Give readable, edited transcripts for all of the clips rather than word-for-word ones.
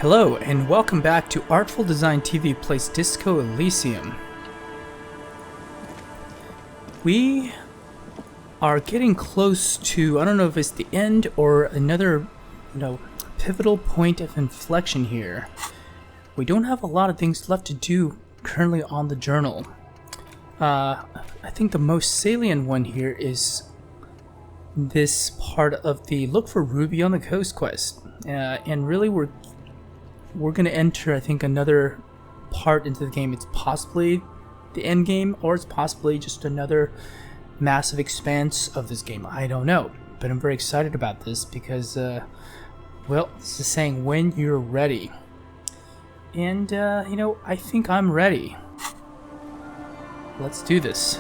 Hello, and welcome back to Artful Design TV plays Disco Elysium. We are getting close to, I don't know if it's the end or another, pivotal point of inflection here. We don't have a lot of things left to do currently on the journal. I think the most salient one here is this part of the look for Ruby on the coast quest. And really we're going to enter, I think, another part into the game. It's possibly the end game, or it's possibly just another massive expanse of this game. I don't know, but I'm very excited about this because, well, this is saying when you're ready. And, I think I'm ready. Let's do this.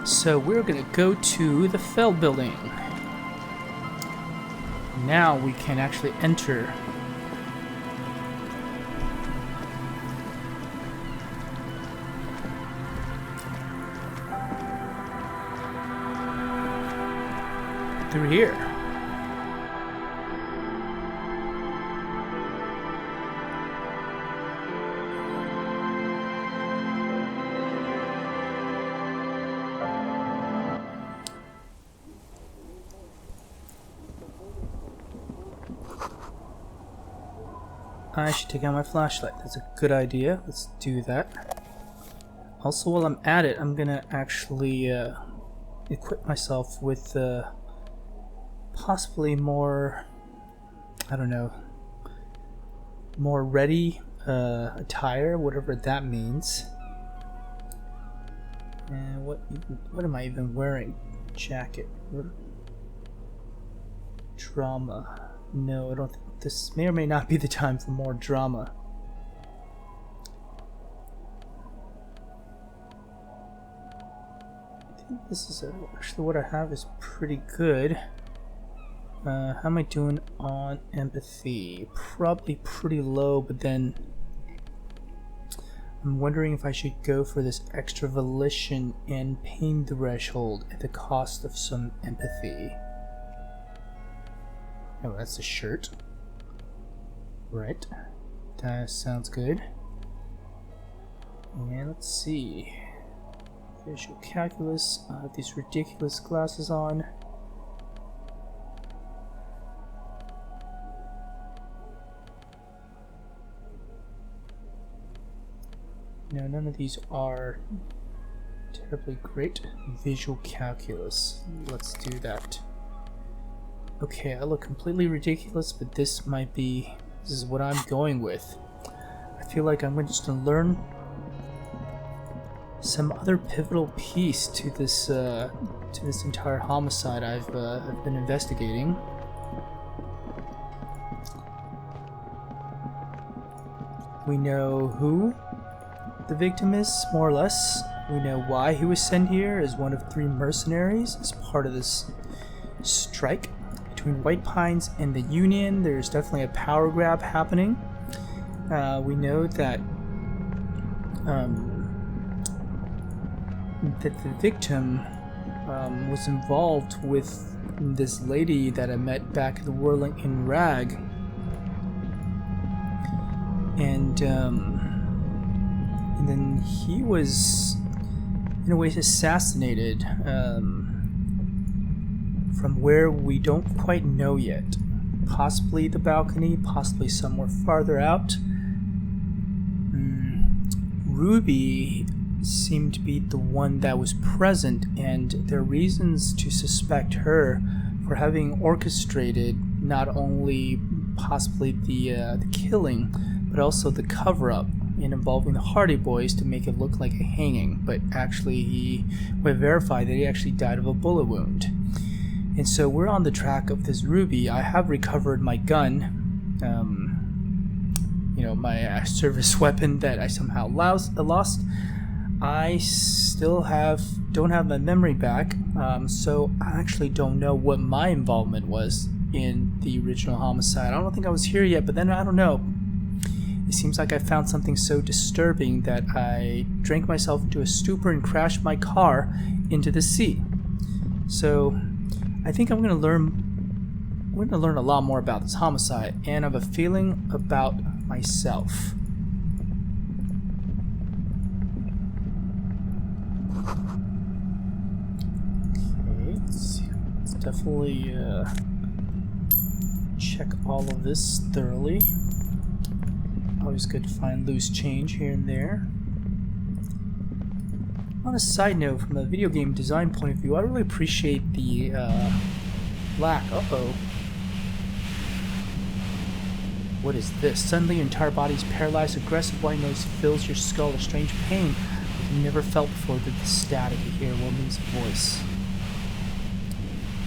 So we're going to go to the Feld building. Now we can actually enter. Through here. I should take out my flashlight. That's a good idea. Let's do that. Also, while I'm at it, I'm gonna actually equip myself with possibly more, I don't know, more ready attire, whatever that means. And what am I even wearing? Jacket. Drama. No, I don't think this may or may not be the time for more drama. I think this is actually what I have is pretty good. How am I doing on empathy? Probably pretty low, but then I'm wondering if I should go for this extra volition and pain threshold at the cost of some empathy. Oh, that's a shirt. Right. That sounds good. And let's see. Visual calculus. I have these ridiculous glasses on. No, none of these are terribly great. Visual calculus. Let's do that. Okay, I look completely ridiculous, but this is what I'm going with. I feel like I'm just gonna learn some other pivotal piece to this entire homicide I've been investigating. We know who the victim is, more or less. We know why he was sent here as one of 3 mercenaries as part of this strike between White Pines and the Union. There's definitely a power grab happening. We know that the victim was involved with this lady that I met back at the Whirling in Rag, and then he was in a way assassinated. From where we don't quite know yet. Possibly the balcony, possibly somewhere farther out. Ruby seemed to be the one that was present, and there are reasons to suspect her for having orchestrated not only possibly the killing, but also the cover-up in involving the Hardy Boys to make it look like a hanging. But actually, we verified that he actually died of a bullet wound. And so we're on the track of this Ruby. I have recovered my gun, my service weapon that I somehow lost. I don't have my memory back, so I actually don't know what my involvement was in the original homicide. I don't think I was here yet, but then I don't know. It seems like I found something so disturbing that I drank myself into a stupor and crashed my car into the sea. So I think I'm gonna learn a lot more about this homicide, and I have a feeling about myself. Okay, let's definitely check all of this thoroughly. Always good to find loose change here and there. On a side note, from a video game design point of view, I really appreciate the black. Uh-oh. What is this? Suddenly your entire body is paralyzed. Aggressive white noise fills your skull. A strange pain that you never felt before. The static you hear. Woman's voice.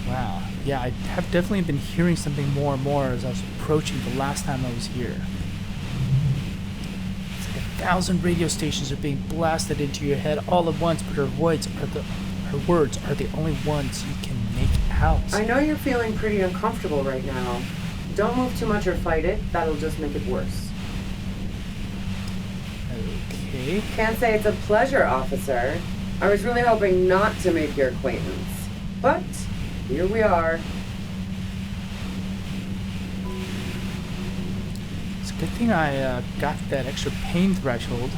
Wow. Yeah, I have definitely been hearing something more and more as I was approaching the last time I was here. 1,000 radio stations are being blasted into your head all at once, but her words are the only ones you can make out. I know you're feeling pretty uncomfortable right now. Don't move too much or fight it. That'll just make it worse. Okay. Can't say it's a pleasure, officer. I was really hoping not to make your acquaintance. But here we are. Good thing I got that extra pain threshold.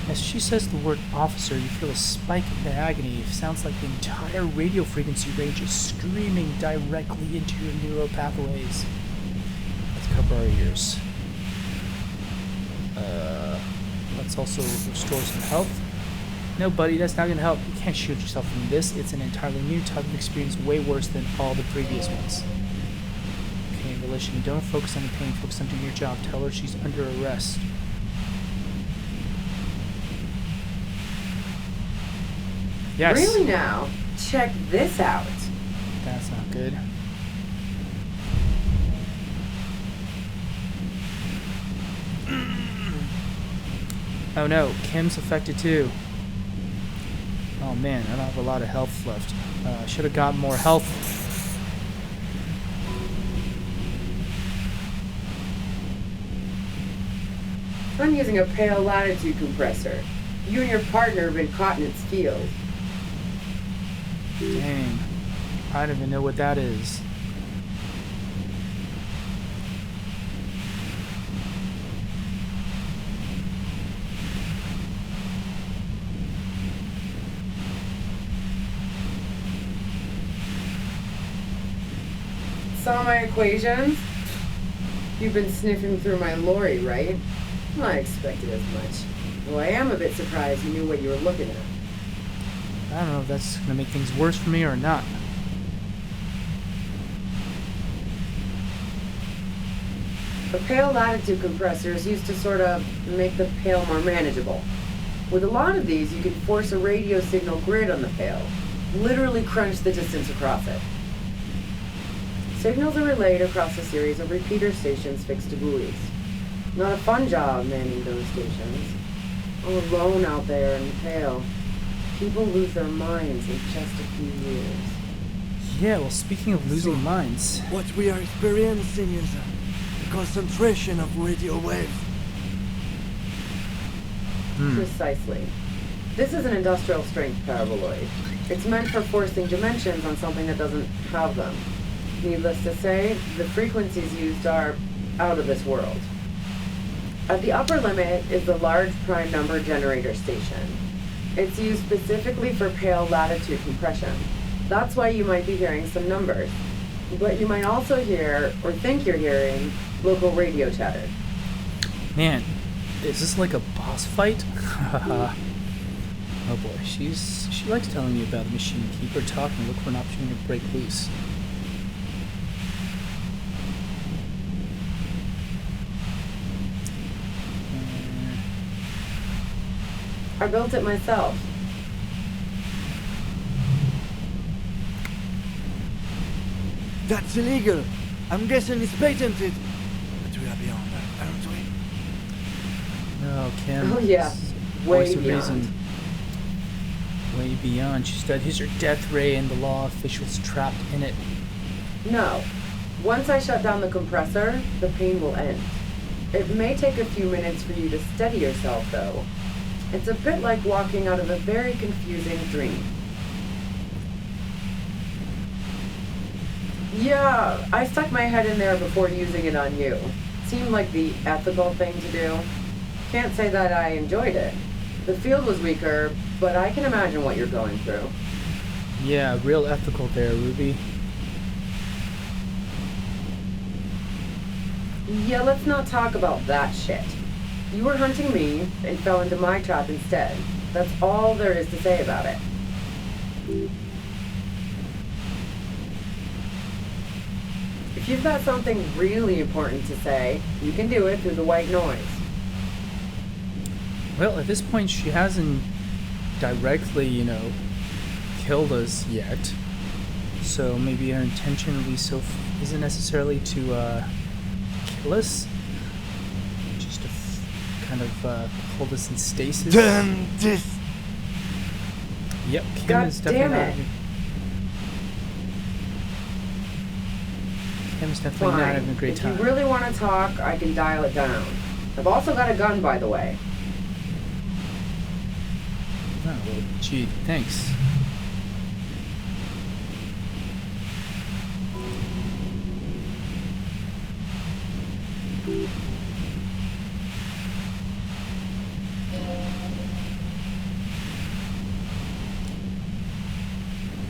As she says the word officer, you feel a spike of agony. It sounds like the entire radio frequency range is screaming directly into your neural pathways. Let's cover our ears. Let's also restore some health. No, buddy, that's not going to help. You can't shield yourself from this. It's an entirely new type of experience, way worse than all the previous ones. Volition. Don't focus on the pain, focus on doing your job. Tell her she's under arrest. Yes. Really now? Check this out. That's not good. Oh no, Kim's affected too. Oh man, I don't have a lot of health left. I should have got more health. I'm using a pale latitude compressor. You and your partner have been caught in its field. Dang. I don't even know what that is. Saw my equations? You've been sniffing through my lorry, right? I expected as much. Though I am a bit surprised you knew what you were looking at. I don't know if that's going to make things worse for me or not. The pale latitude compressor is used to sort of make the pail more manageable. With a lot of these, you can force a radio signal grid on the pail. Literally crunch the distance across it. Signals are relayed across a series of repeater stations fixed to buoys. Not a fun job manning those stations. All alone out there in the pale. People lose their minds in just a few years. Yeah, well, speaking of losing minds... What we are experiencing is a concentration of radio waves. Precisely. This is an industrial strength paraboloid. It's meant for forcing dimensions on something that doesn't have them. Needless to say, the frequencies used are out of this world. At the upper limit is the large prime number generator station. It's used specifically for pale latitude compression. That's why you might be hearing some numbers. But you might also hear, or think you're hearing, local radio chatter. Man, is this like a boss fight? Oh boy, she likes telling me about the machine. Keep her talking, look for an opportunity to break loose. I built it myself. That's illegal. I'm guessing it's patented. But we are beyond that, aren't we? No, Kim. Oh yeah, Voice way of beyond. reason. Way beyond. She studies her death ray and the law officials trapped in it. No. Once I shut down the compressor, the pain will end. It may take a few minutes for you to steady yourself, though. It's a bit like walking out of a very confusing dream. Yeah, I stuck my head in there before using it on you. Seemed like the ethical thing to do. Can't say that I enjoyed it. The field was weaker, but I can imagine what you're going through. Yeah, real ethical there, Ruby. Yeah, let's not talk about that shit. You were hunting me and fell into my trap instead. That's all there is to say about it. If you've got something really important to say, you can do it through the white noise. Well, at this point, she hasn't directly, killed us yet. So maybe her intention isn't necessarily to kill us, just to kind of hold us in stasis. Damn this! Yep, Kim God is definitely damn not it. having- Kim's definitely not having a great If time. you really want to talk, I can dial it down. I've also got a gun, by the way. Oh, well, gee, thanks.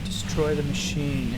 Destroy the machine.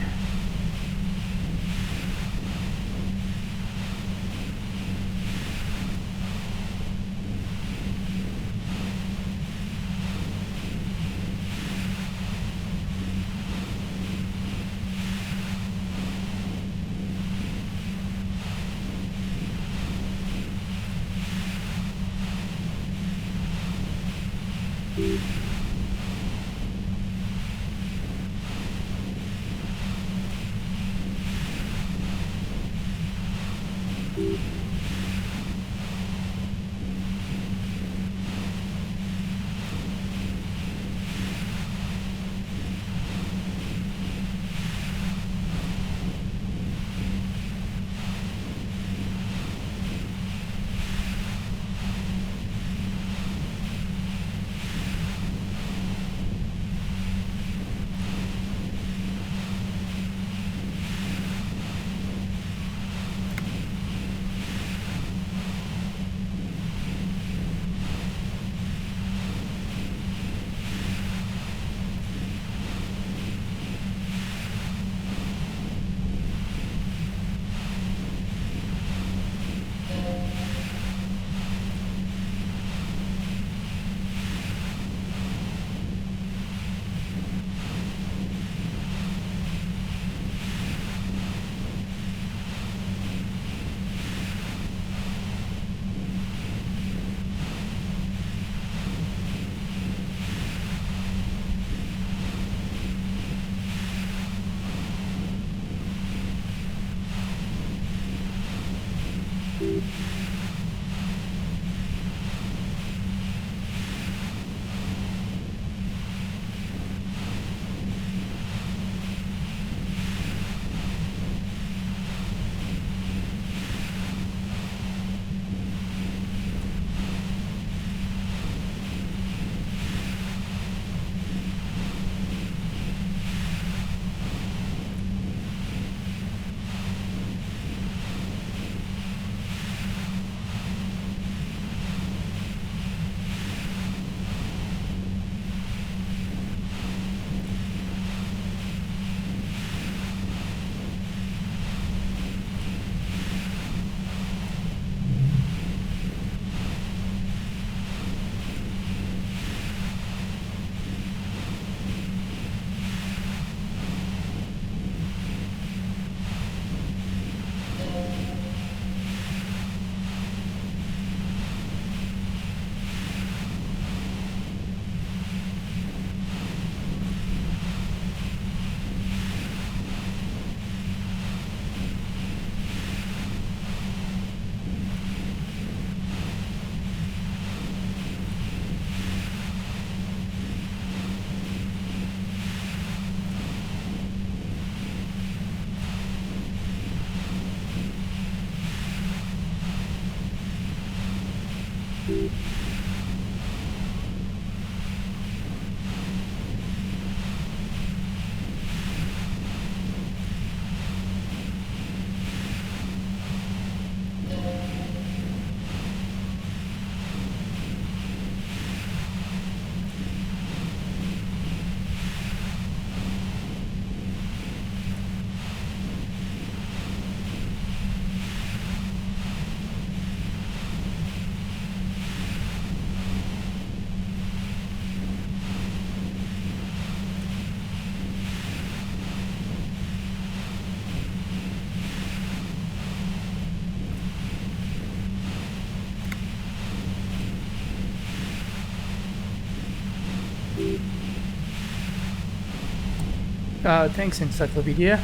Thanks, Encyclopedia.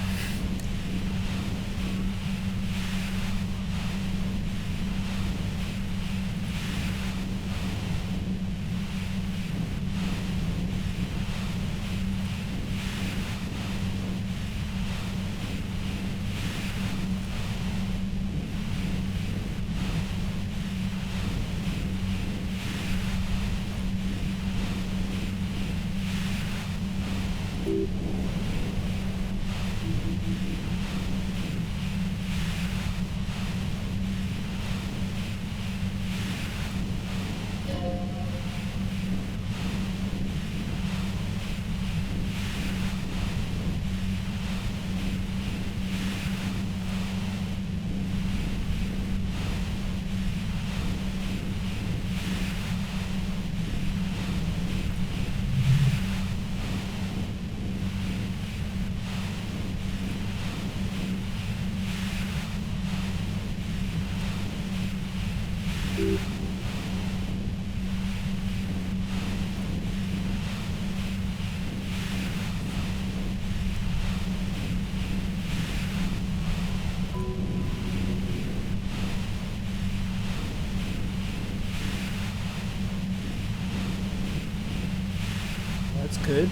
That's good.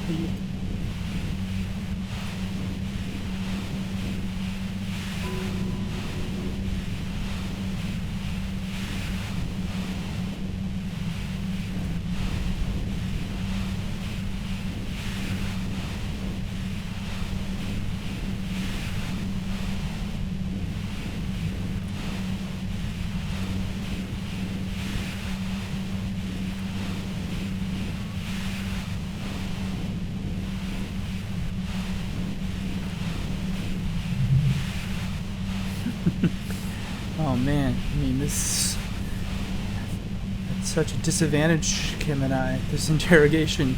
Oh man, I mean this, it's such a disadvantage, Kim and I, this interrogation.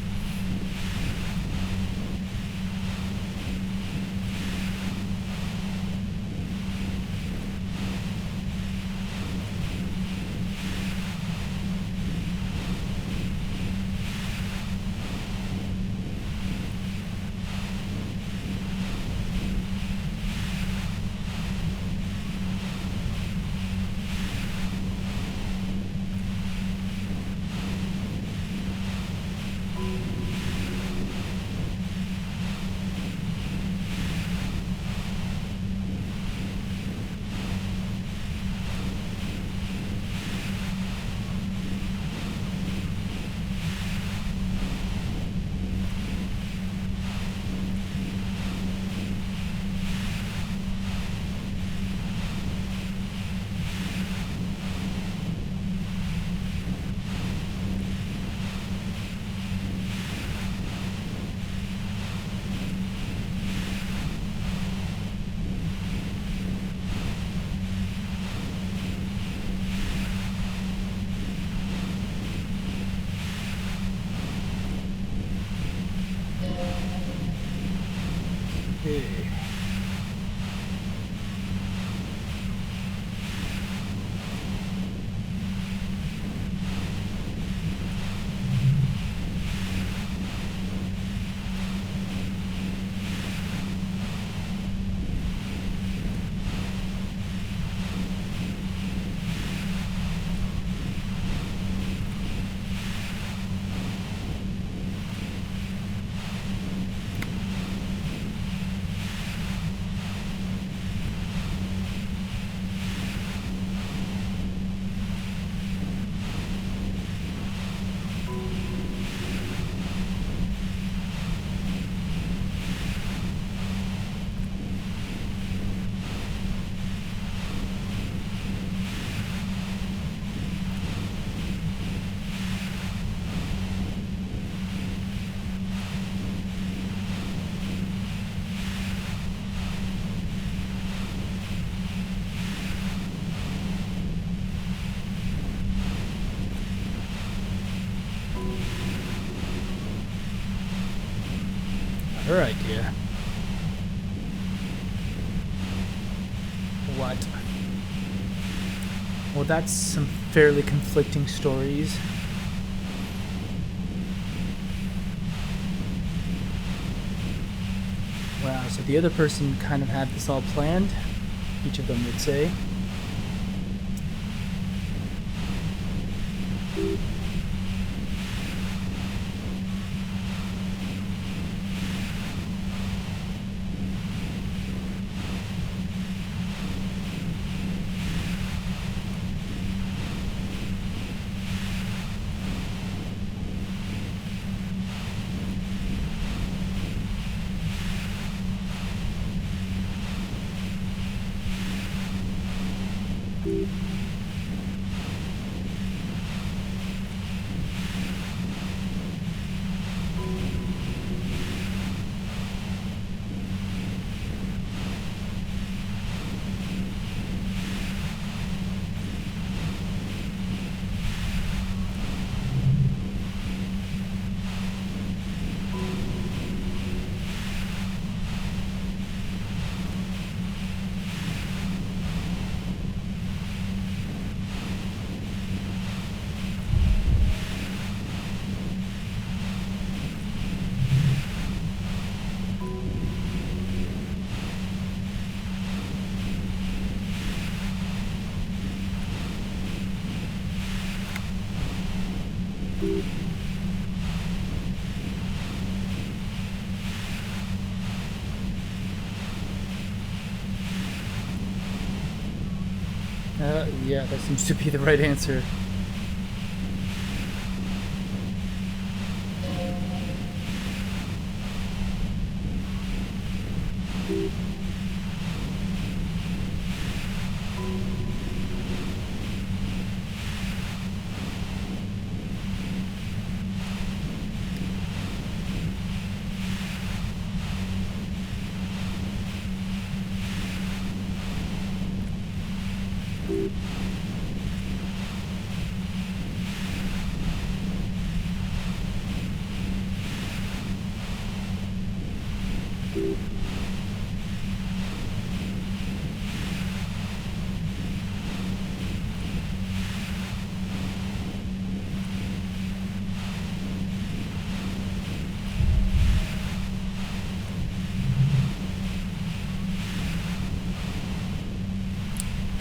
Okay. her idea. What? Well, that's some fairly conflicting stories. Wow, so the other person kind of had this all planned, each of them would say. Yeah, that seems to be the right answer.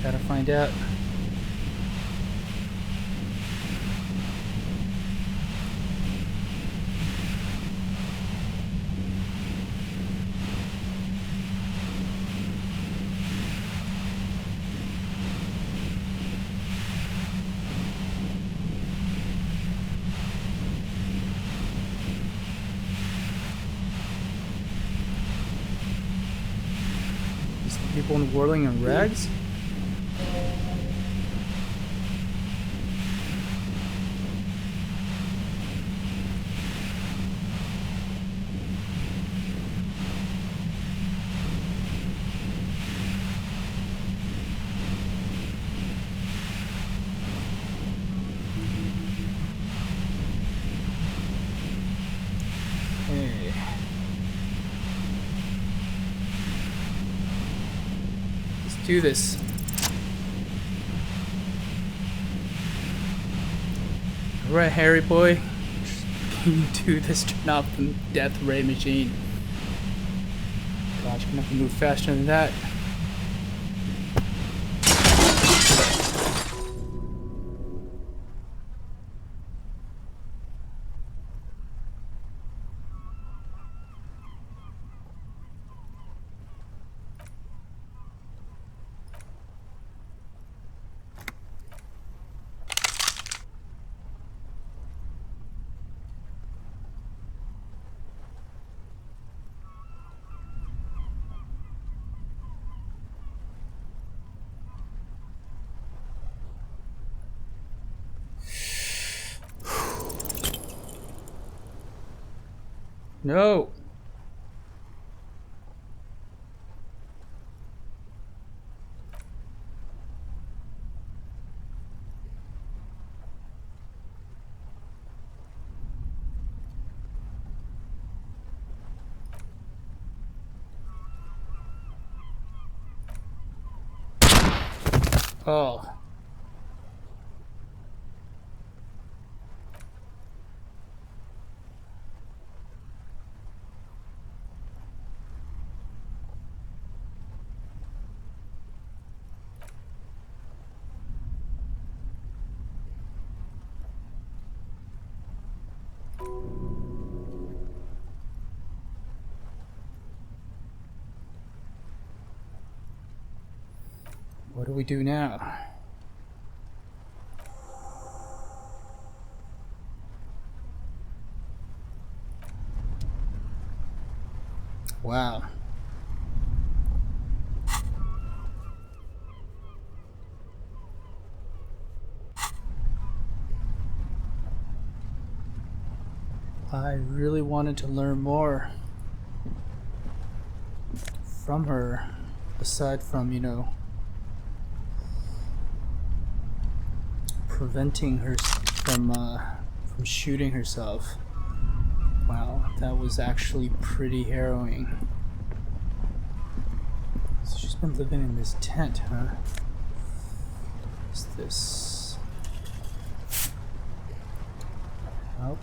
Gotta find out. Is the people in whirling in rags? Hey. Let's do this. Alright, Harry boy. Can you do this? Turn off the death ray machine. Gosh, you're gonna have to move faster than that. No. Oh. What do we do now? Wow. I really wanted to learn more from her, aside from, you know, preventing her from shooting herself. Wow, that was actually pretty harrowing. So she's been living in this tent, huh? What's this? Health.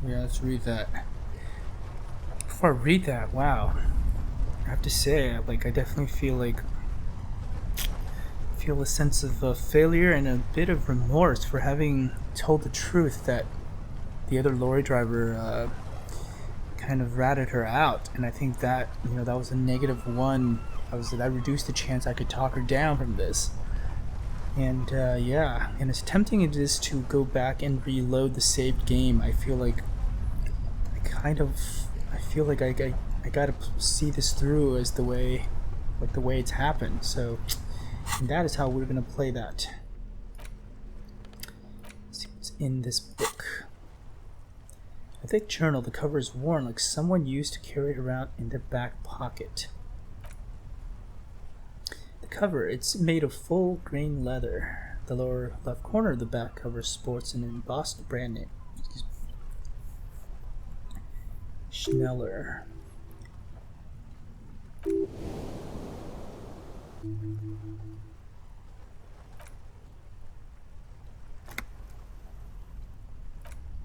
Yeah, let's read that. Before I read that, wow. I have to say, like, I definitely feel a sense of failure and a bit of remorse for having told the truth that the other lorry driver kind of ratted her out, and I think that, you know, that was a -1. That reduced the chance I could talk her down from this. And yeah, and as tempting it is to go back and reload the saved game, I feel like I gotta see this through as the way it's happened. So and that is how we're gonna play that. Let's see what's in this book. A thick journal. The cover is worn, like someone used to carry it around in their back pocket. The cover, it's made of full grain leather. The lower left corner of the back cover sports an embossed brand name. Schneller.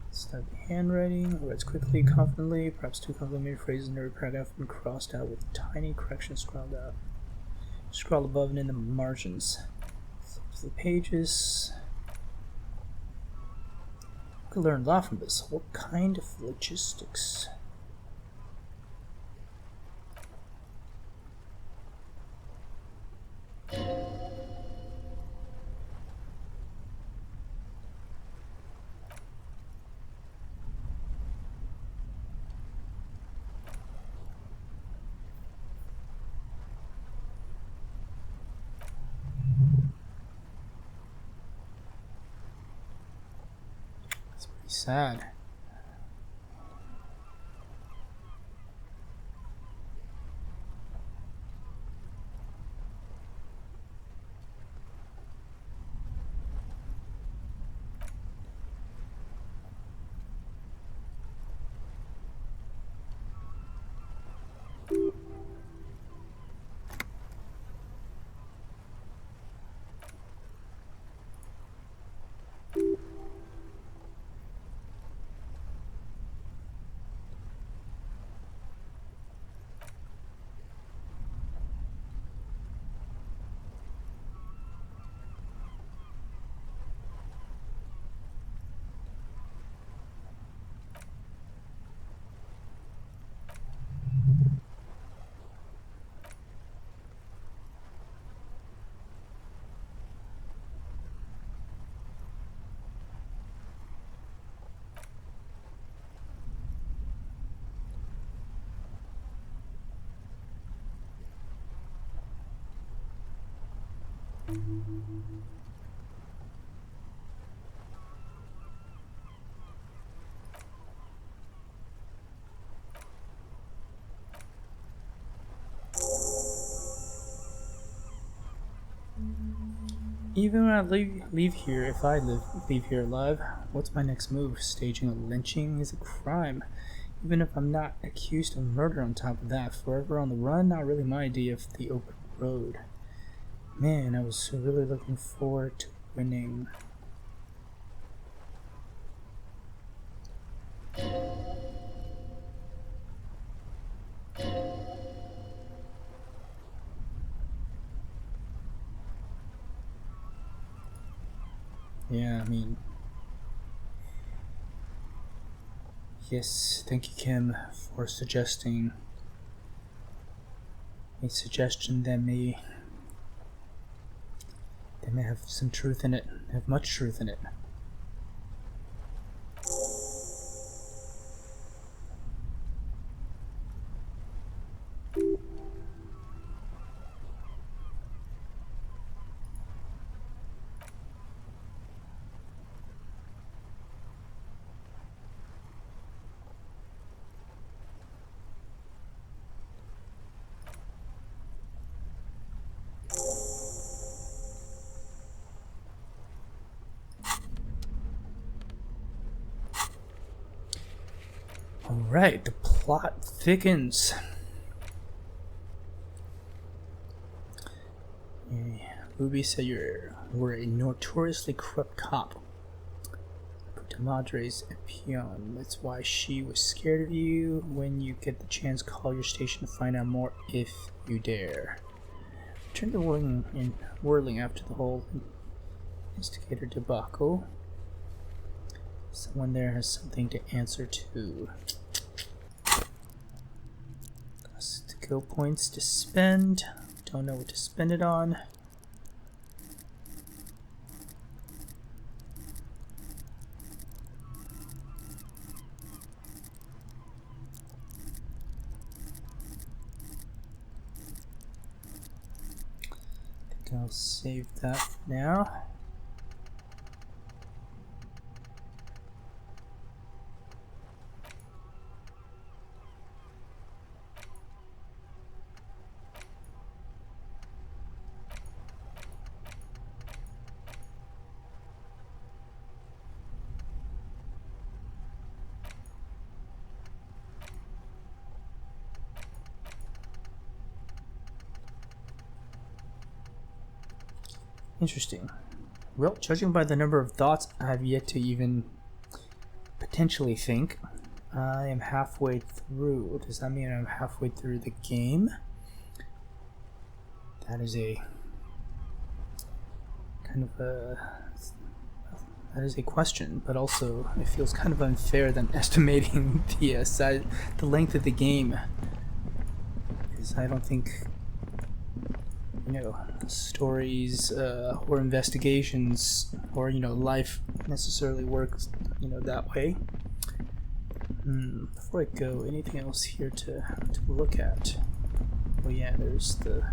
Start the handwriting. Writes quickly, confidently, perhaps too confidently. Phrases in every paragraph have been crossed out with tiny corrections scrawled out. Scroll above and in the margins. Flip to the pages. We could learn a lot from this. What kind of logistics? It's pretty sad. Even when I leave here, if I leave here alive, what's my next move? Staging a lynching is a crime. Even if I'm not accused of murder on top of that, forever on the run, not really my idea of the open road. Man, I was really looking forward to winning. Yeah, I mean... Yes, thank you, Kim, for suggesting a suggestion that may have some truth in it, have much truth in it. Alright, the plot thickens. Ruby said you were a notoriously corrupt cop. Puta Madre's a peon. That's why she was scared of you. When you get the chance, call your station to find out more if you dare. Return to whirling after the whole instigator debacle. Someone there has something to answer to. Skill points to spend. Don't know what to spend it on. I think I'll save that for now. Interesting. Well, judging by the number of thoughts I have yet to even potentially think, I am halfway through. Does that mean I'm halfway through the game? That is a kind of a... that is a question, but also it feels kind of unfair than estimating the the length of the game. Because I don't think, you know, stories or investigations or, you know, life necessarily works, you know, that way. Before I go, anything else here to look at? Oh yeah, there's that.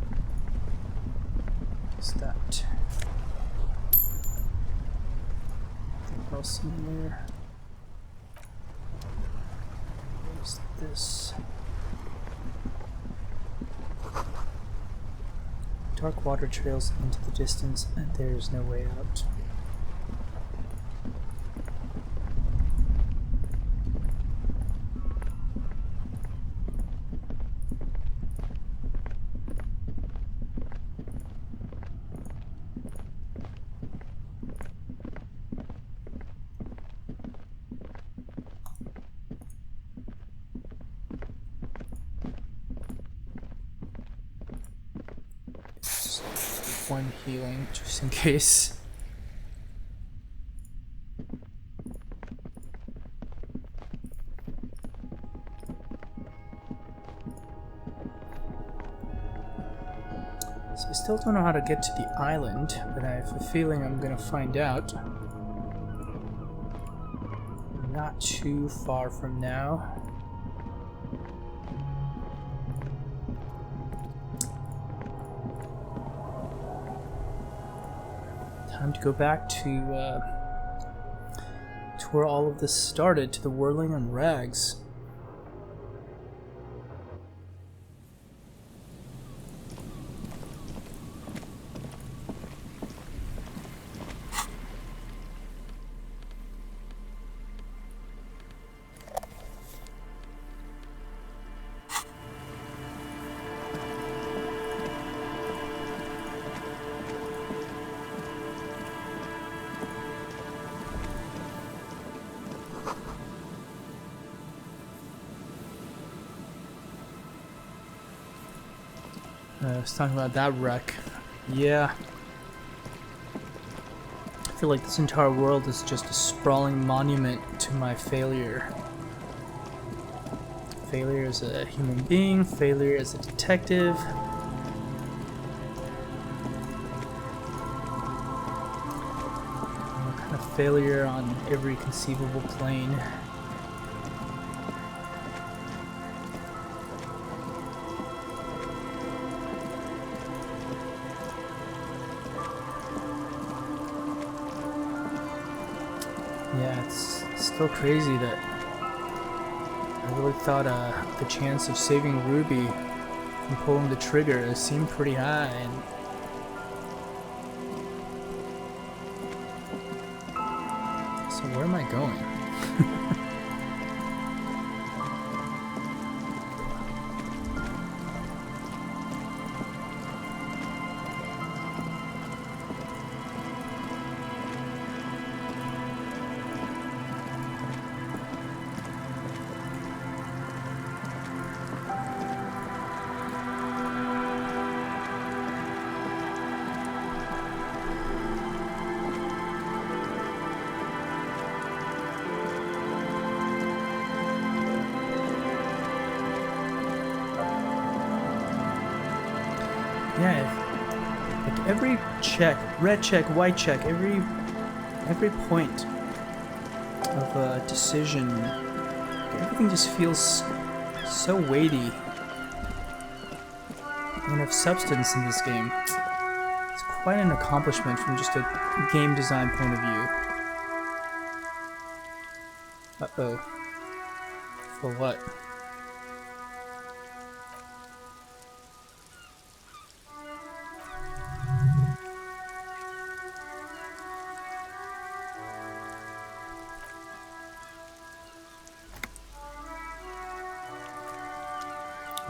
Anything else in there? What's this? Dark water trails into the distance, and there is no way out. One healing, just in case. So I still don't know how to get to the island, but I have a feeling I'm gonna find out. Not too far from now. Time to go back to where all of this started, to the whirling and rags. I was talking about that wreck. Yeah. I feel like this entire world is just a sprawling monument to my failure. Failure as a human being, failure as a detective. Kind of failure on every conceivable plane. Yeah, it's still crazy that I really thought the chance of saving Ruby from pulling the trigger seemed pretty high, and so where am I going? Yeah, like every check, red check, white check, every point of a decision, everything just feels so weighty and of substance in this game. It's quite an accomplishment from just a game design point of view. Uh-oh. For what?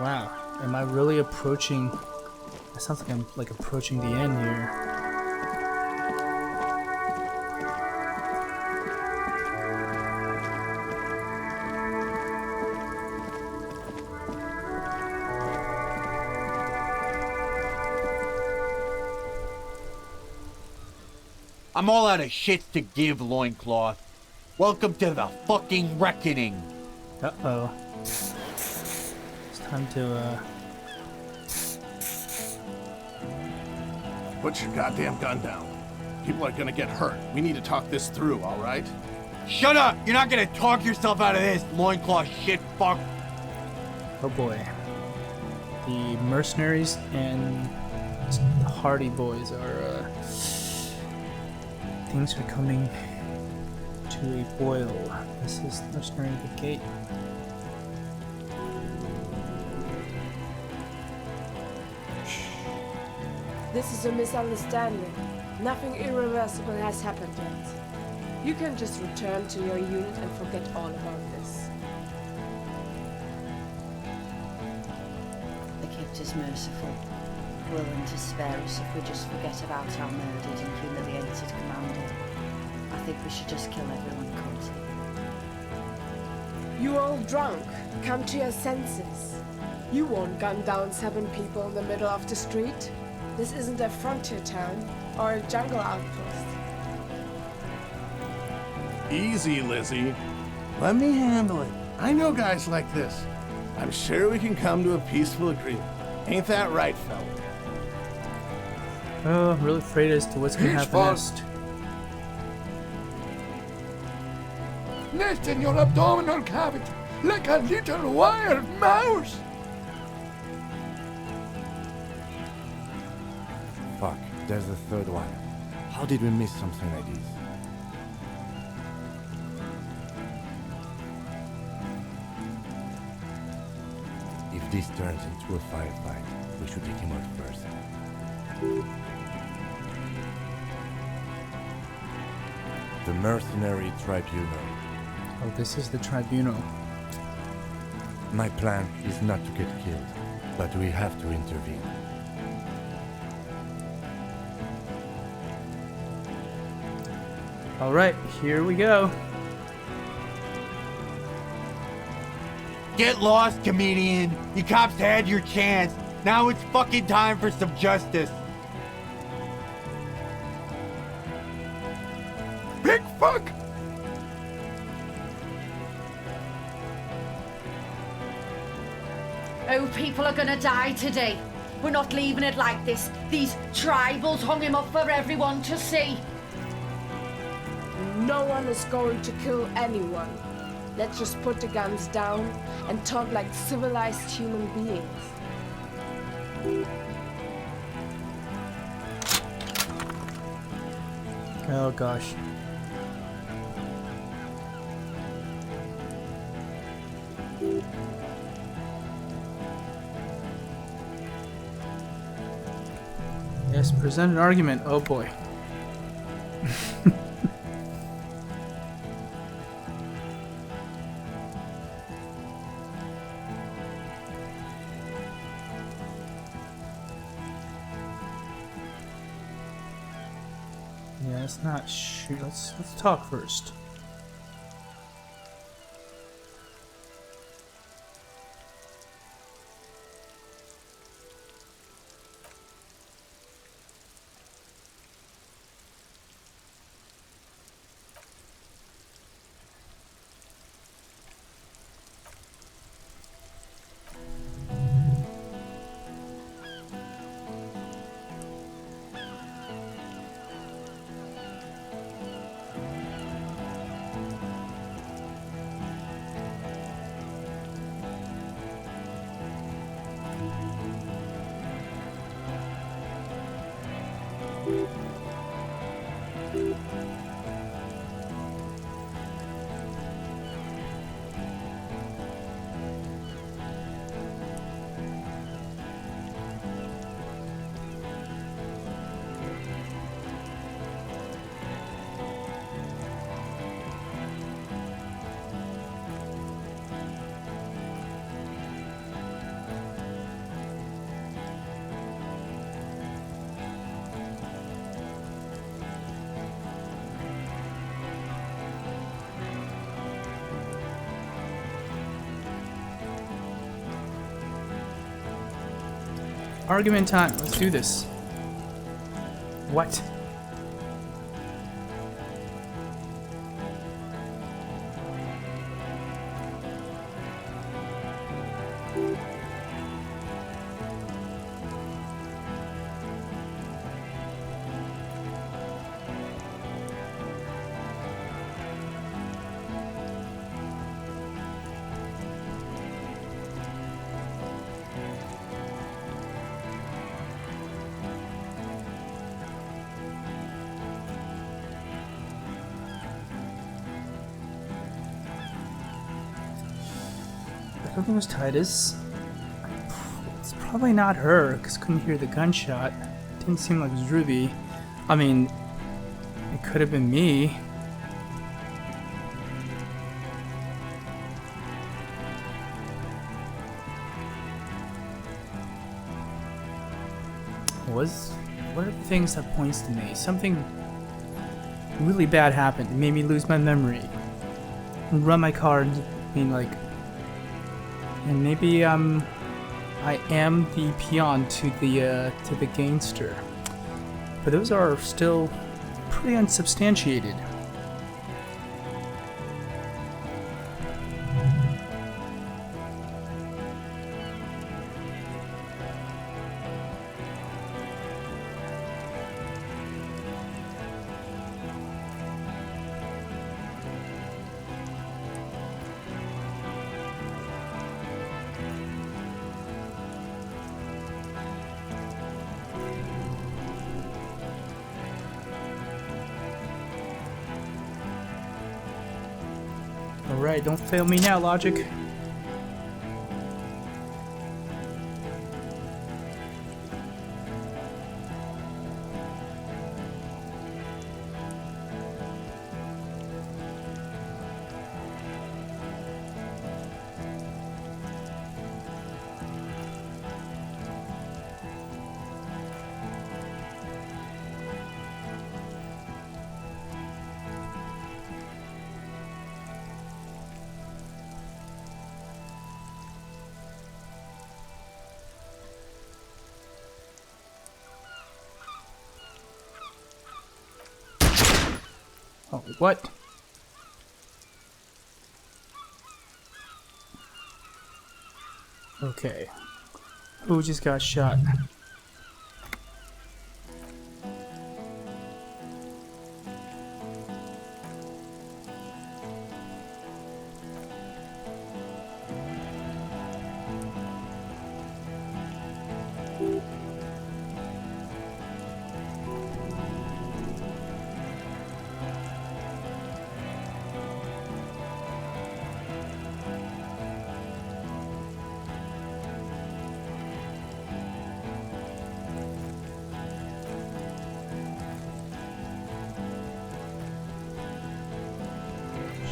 Wow, am I really approaching? It sounds like I'm approaching the end here. I'm all out of shit to give, Loincloth. Welcome to the fucking reckoning. Uh-oh. Time to, Put your goddamn gun down. People are gonna get hurt. We need to talk this through, all right? Shut up! You're not gonna talk yourself out of this, Loincloth shit fuck. oh boy. The mercenaries and the Hardy Boys are, things are coming to a boil. This is Mercenary of the Gate. This is a misunderstanding. Nothing irreversible has happened yet. You can just return to your unit and forget all about this. The Kept is merciful, willing to spare us if we just forget about our murdered and humiliated commander. I think we should just kill everyone caught. You're all drunk. Come to your senses. You won't gun down 7 people in the middle of the street. This isn't a frontier town or a jungle outpost. Easy, Lizzie. Let me handle it. I know guys like this. I'm sure we can come to a peaceful agreement. Ain't that right, fella? Oh, I'm really afraid as to what's going to happen next. Nest in your abdominal cavity, like a little wild mouse. Fuck, there's the third one. How did we miss something like this? If this turns into a firefight, we should take him out first. The Mercenary Tribunal. Oh, this is the tribunal. My plan is not to get killed, but we have to intervene. All right, here we go. Get lost, comedian. You cops had your chance. Now it's fucking time for some justice. Big fuck! Oh, people are gonna die today. We're not leaving it like this. These tribals hung him up for everyone to see. No one is going to kill anyone. Let's just put the guns down and talk like civilized human beings. Oh gosh. Yes, present an argument. Oh boy. Yeah, let's not shoot. Let's talk first. Argument time. Let's do this. What? Everything was Titus. It's probably not her, because couldn't hear the gunshot. Didn't seem like it was Ruby. I mean, it could have been me. What are the things that points to me? Something really bad happened. It made me lose my memory. Run my car and and maybe I am the peon to the gangster. But those are still pretty unsubstantiated. Alright, don't fail me now, logic. Oh, what? Okay. Who just got shot?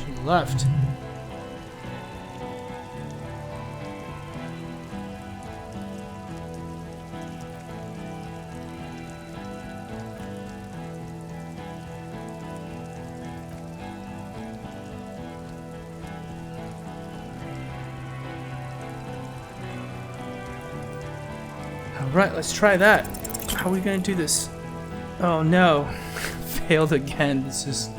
She left. Alright, let's try that. How are we gonna do this? Oh no. Failed again. This is...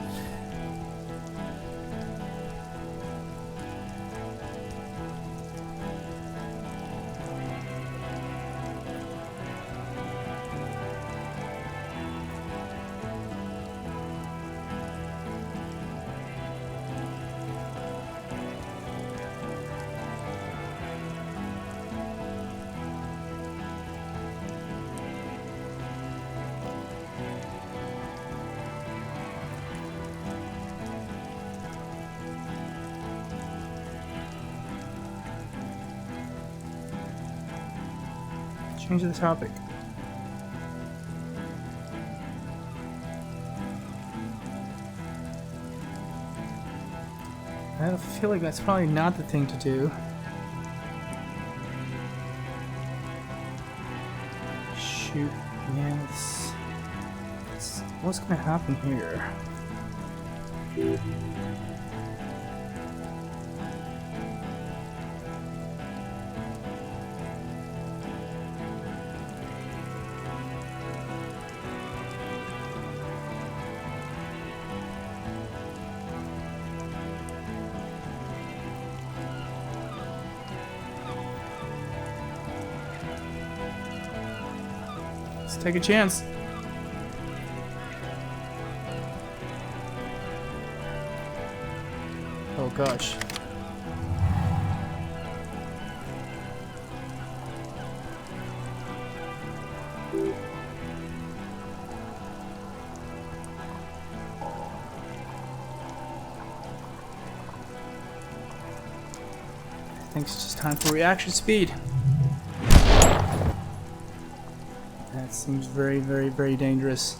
Change the topic. I feel like that's probably not the thing to do. Shoot, man, what's gonna happen here? Let's take a chance. Oh gosh. I think it's just time for reaction speed. That seems very, very, very dangerous.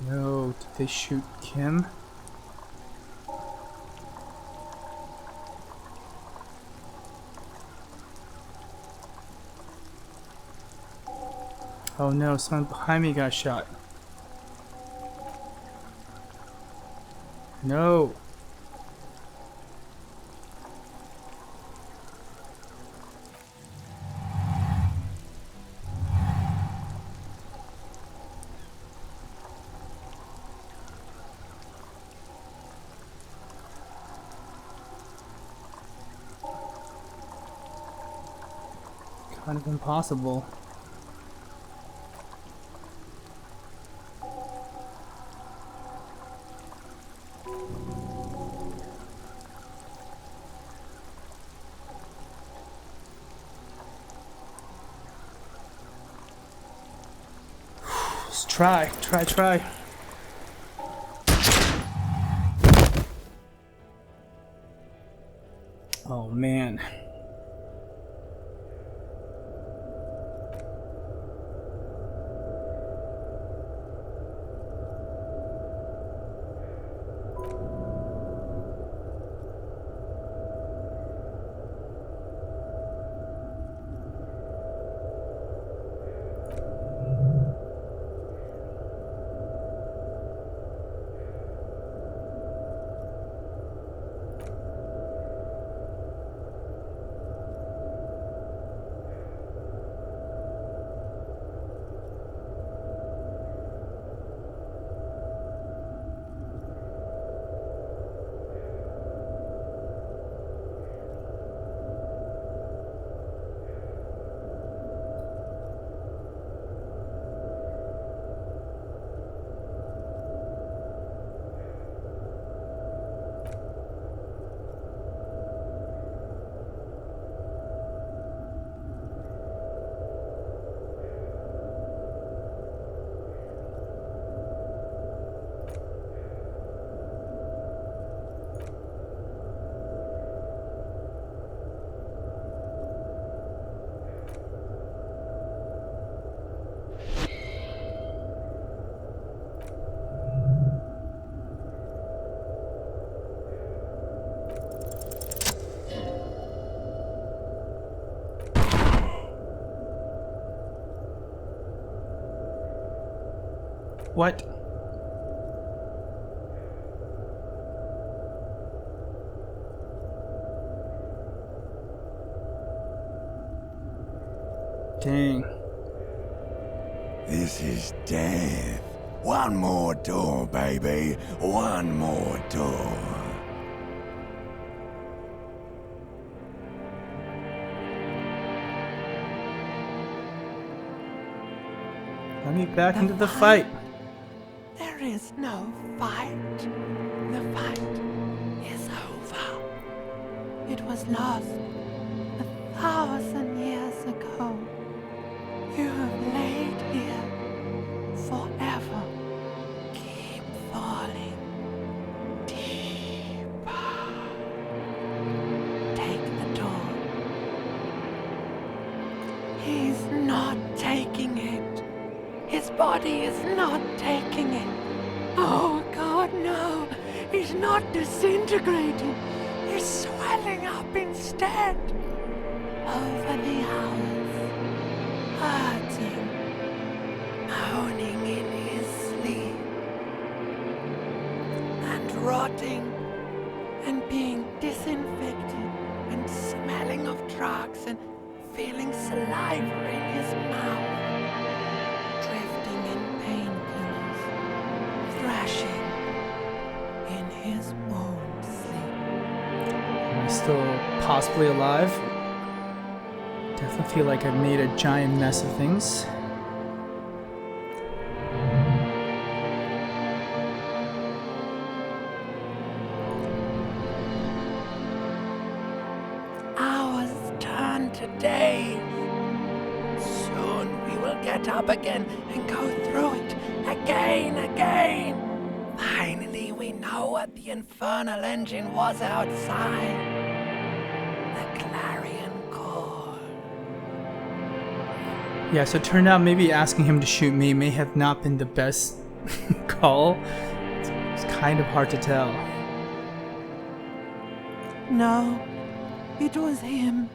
No, did they shoot Kim? Oh no, someone behind me got shot. No. kind of impossible. Let's try. Oh man. What? Dang. This is death. One more door, baby. One more door. Let me back into the fight. There is no fight. The fight is over. It was lost 1,000 years ago. You have laid here forever. Keep falling deeper. Take the door. He's not taking it. His body is not taking it. Oh God, no. He's not disintegrating. He's swelling up instead. Over the hours, hurting, moaning in his sleep, and rotting, and being disinfected, and smelling of drugs, and feeling saliva in his mouth, drifting in painkillers, thrashing in his own sleep. Am I still possibly alive? Definitely feel like I've made a giant mess of things. Hours turn to days. Soon we will get up again and go through it again. Finally, we know what the infernal engine was outside. The clarion call. Yeah, so it turned out maybe asking him to shoot me may have not been the best call. It's kind of hard to tell. No, it was him.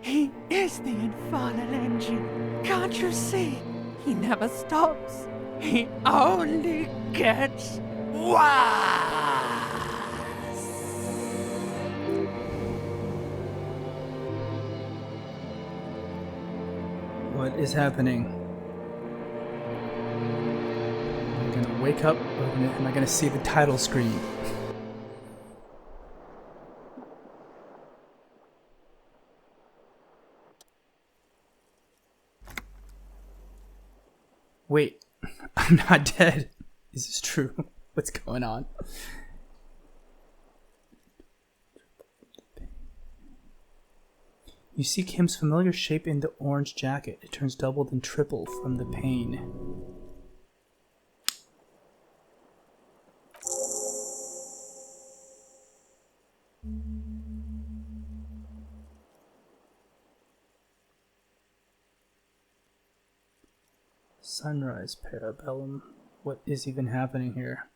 He is the infernal engine. Can't you see? He never stops. He only gets worse. What is happening? Am I gonna wake up or am I gonna see the title screen? Wait, I'm not dead. Is this true? What's going on? You see Kim's familiar shape in the orange jacket. It turns double then triple from the pain. Sunrise Parabellum. What is even happening here?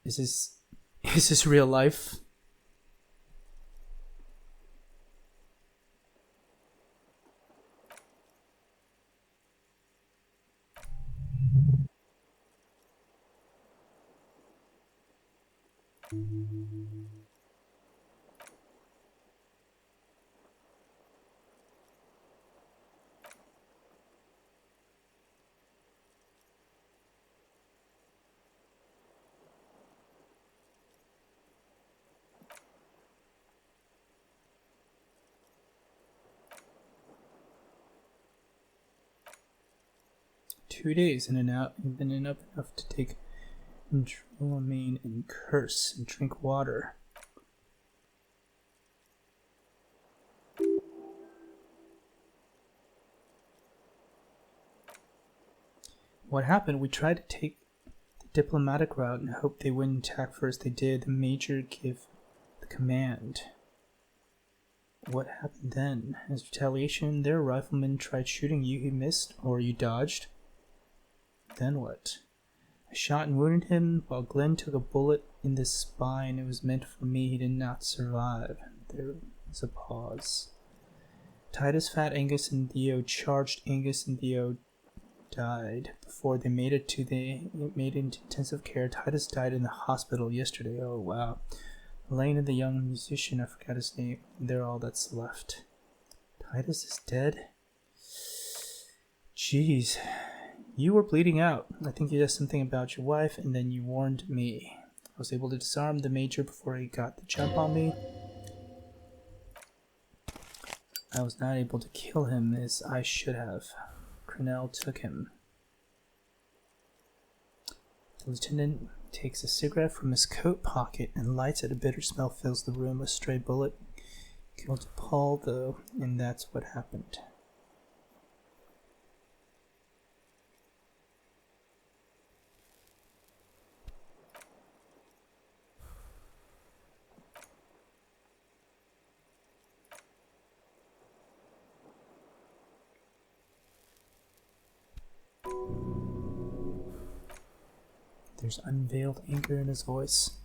Is this real life? "2 days in and out, and been enough to take Dramamine and curse and drink water." What happened? We tried to take the diplomatic route and hoped they wouldn't attack first. They did. The major gave the command. What happened then? As retaliation, their rifleman tried shooting you. He missed, or you dodged. Then what? I shot and wounded him while Glenn took a bullet in the spine. It was meant for me. He did not survive. There was a pause. Titus, Fat, Angus, and Theo charged. Angus and Theo died before they made it into intensive care. Titus died in the hospital yesterday. Oh wow. Elaine and the young musician, I forgot his name. They're all that's left. Titus is dead? Jeez. You were bleeding out. I think you said something about your wife, and then you warned me. I was able to disarm the major before he got the jump on me. I was not able to kill him as I should have. Cornell took him. The lieutenant takes a cigarette from his coat pocket and lights it. A bitter smell fills the room. A stray bullet killed Paul, though, and that's what happened. There's unveiled anger in his voice.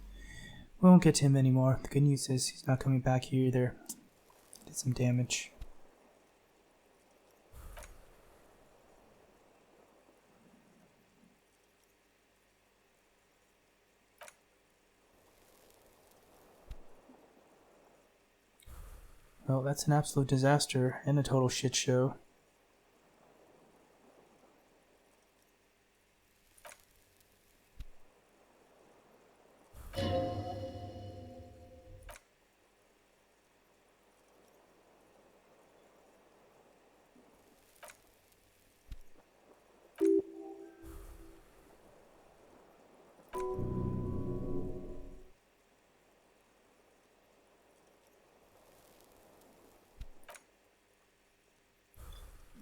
We won't get to him anymore. The good news is he's not coming back here either. Did some damage. Well, that's an absolute disaster and a total shit show.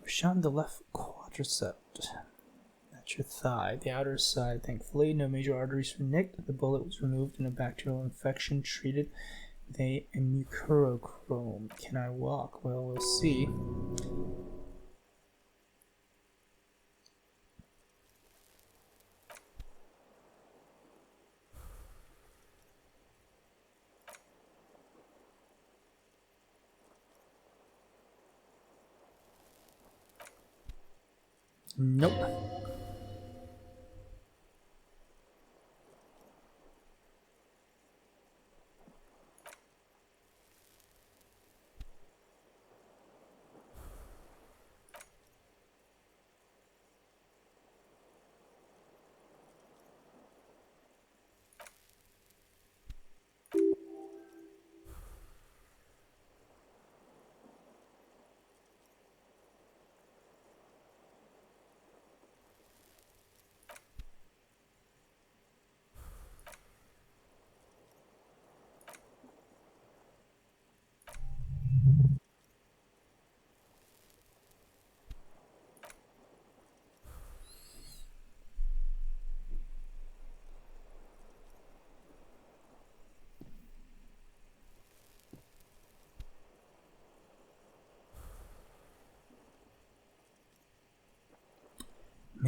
Shot in the left quadricep. That's your thigh. The outer side, thankfully. No major arteries were nicked. The bullet was removed and a bacterial infection treated with a mucurochrome. Can I walk? Well, we'll see. Nope.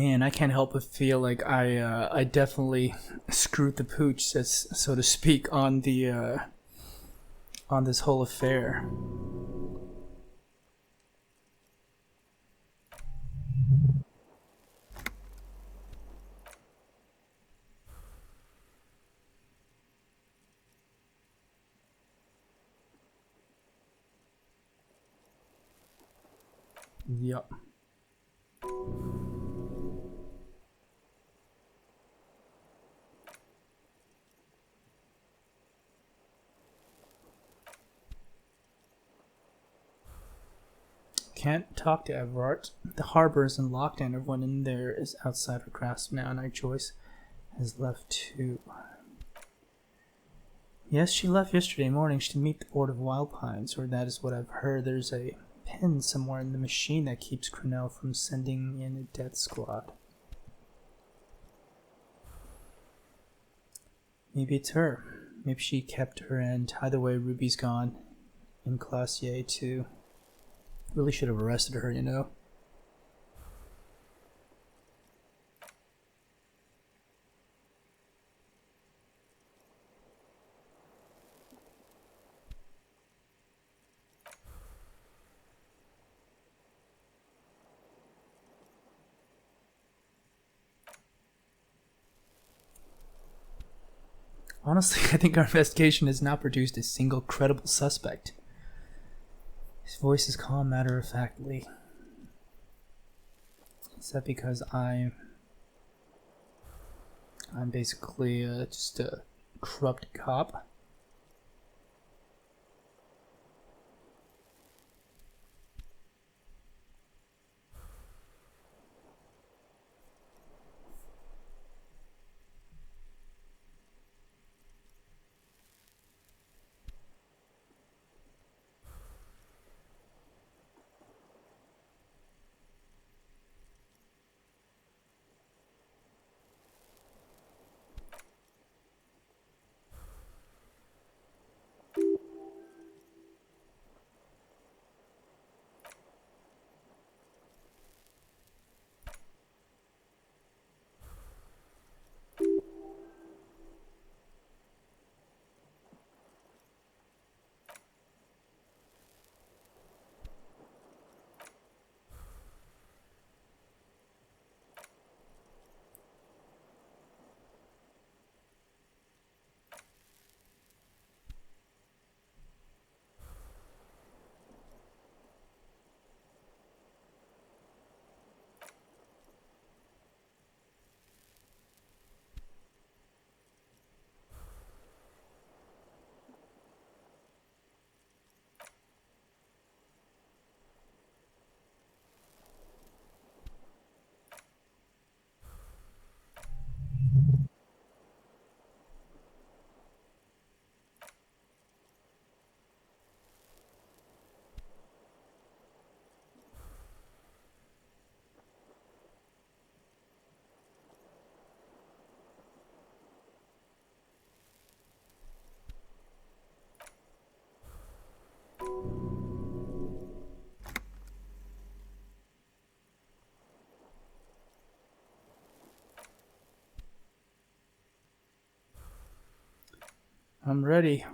Man, I can't help but feel like I definitely screwed the pooch, so to speak, on this whole affair. Yup. Can't talk to Everard. The harbor is in lockdown. Everyone in there is outside her grasp now, and our Joyce has left too. Yes, she left yesterday morning to meet the Board of Wild Pines, or that is what I've heard. There's a pin somewhere in the machine that keeps Cornell from sending in a death squad. Maybe it's her. Maybe she kept her end. Either way, Ruby's gone. And Classier too. Really should have arrested her, you know? Honestly, I think our investigation has not produced a single credible suspect. His voice is calm, matter-of-factly. Is that because I'm basically just a corrupt cop? I'm ready.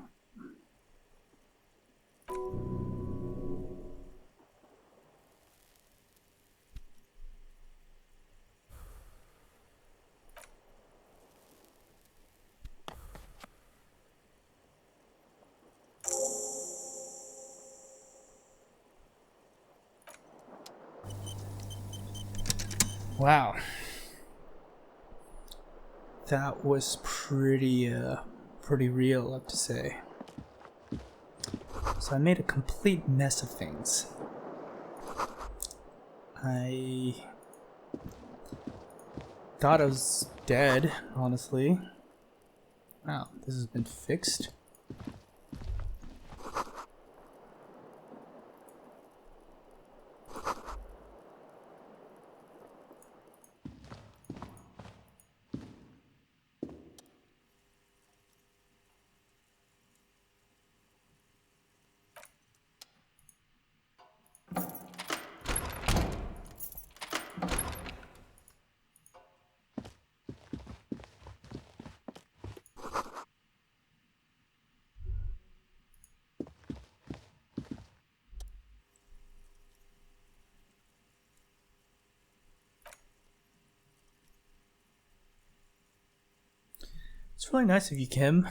Wow. That was pretty real, I have to say. So I made a complete mess of things. I thought I was dead, honestly. Wow, this has been fixed. It's really nice of you, Kim.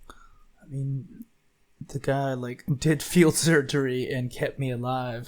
I mean, the guy, like, did field surgery and kept me alive.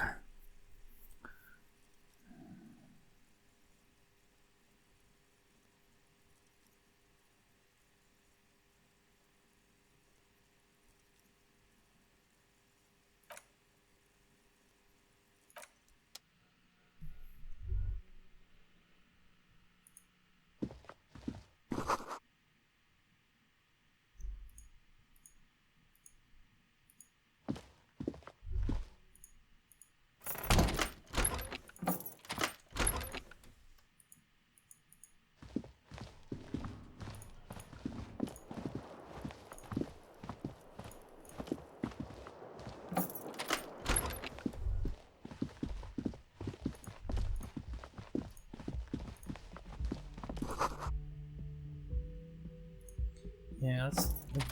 Yeah, let's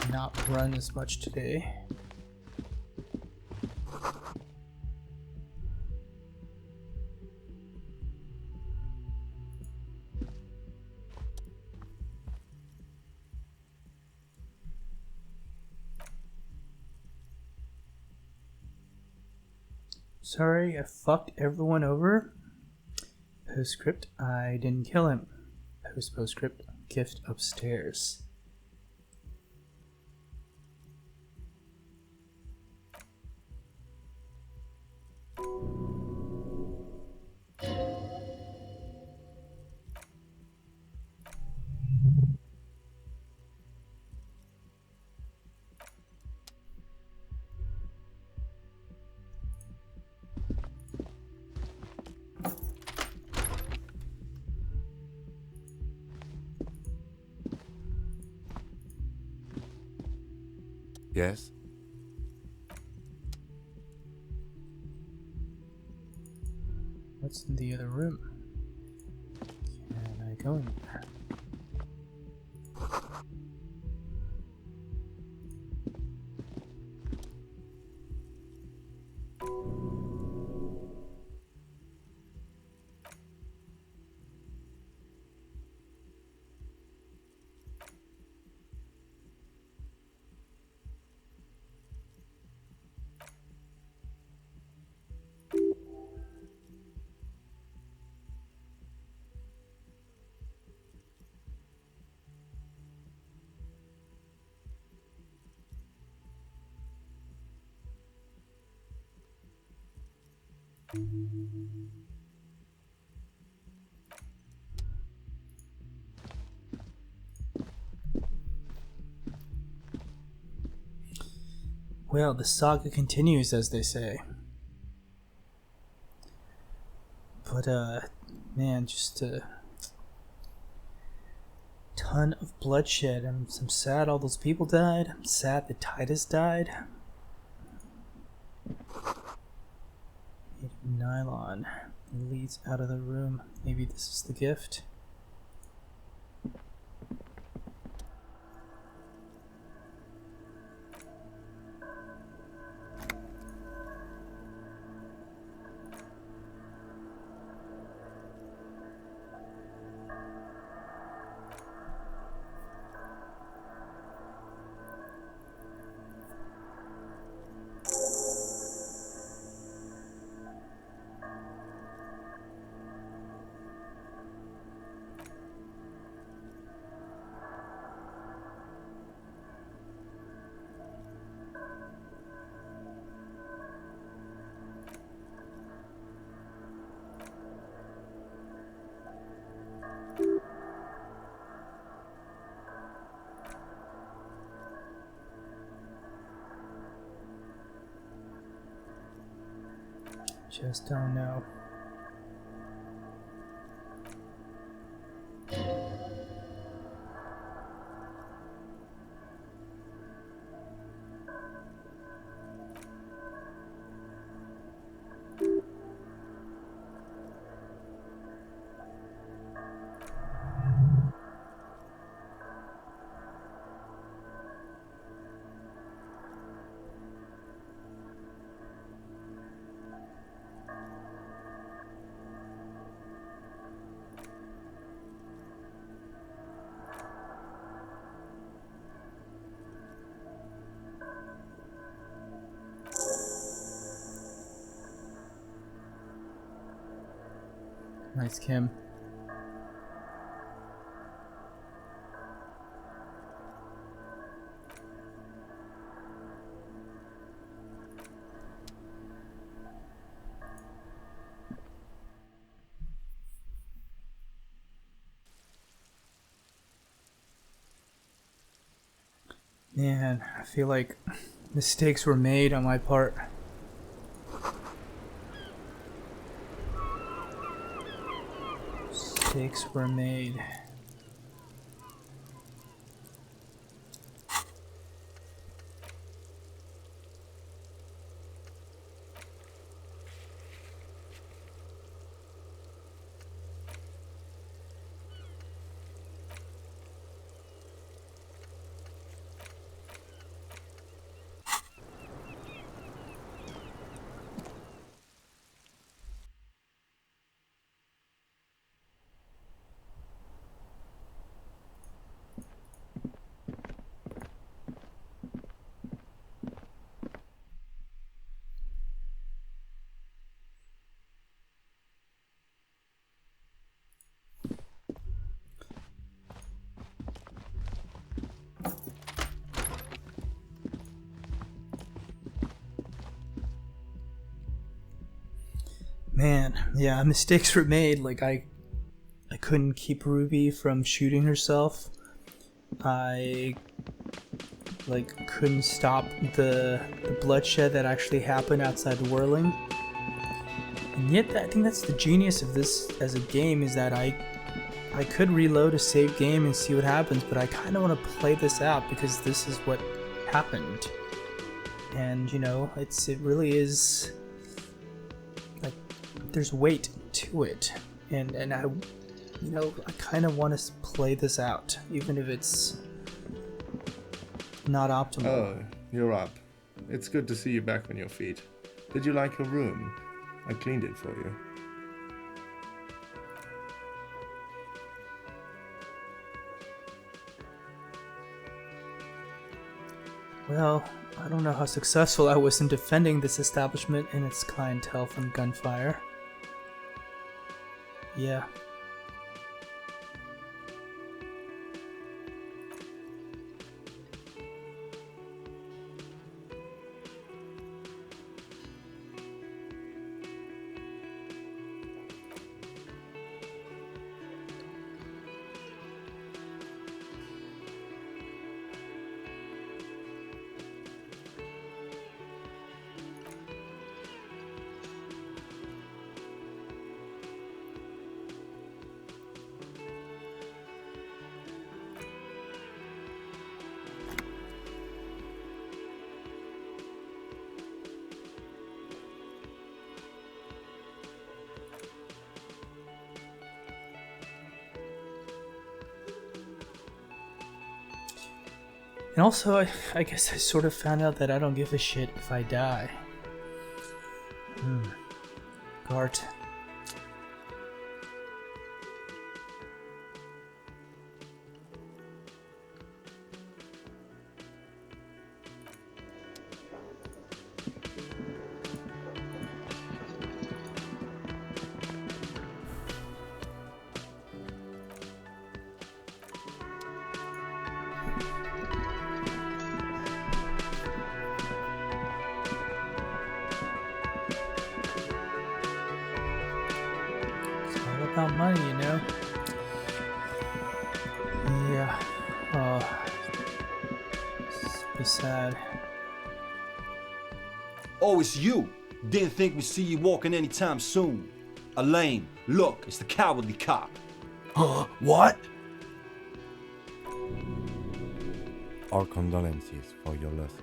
not run as much today. Sorry, I fucked everyone over. Postscript, I didn't kill him. Postscript, gift upstairs. Yes? What's in the other room? Can I go in there? Well, the saga continues, as they say. But, man, just a ton of bloodshed. I'm sad all those people died. I'm sad that Titus died. Nylon leads out of the room. Maybe this is the gift. Just don't know. Nice, Kim. Man, I feel like mistakes were made on my part. Mistakes were made. Man, yeah, mistakes were made. Like I couldn't keep Ruby from shooting herself. I couldn't stop the bloodshed that actually happened outside Whirling. And yet, I think that's the genius of this as a game, is that I could reload a save game and see what happens, but I kind of want to play this out because this is what happened. And you know, it really is like there's weight to it, and I, you know, I kind of want to play this out, even if it's not optimal. Oh, you're up. It's good to see you back on your feet. Did you like your room? I cleaned it for you. Well, I don't know how successful I was in defending this establishment and its clientele from gunfire. Yeah. And also, I guess I sort of found out that I don't give a shit if I die. Gart. About money, you know? Yeah. Oh. It's sad. Oh, it's you. Didn't think we'd see you walking anytime soon. Elaine, look, it's the cowardly cop. Huh? What? Our condolences for your losses.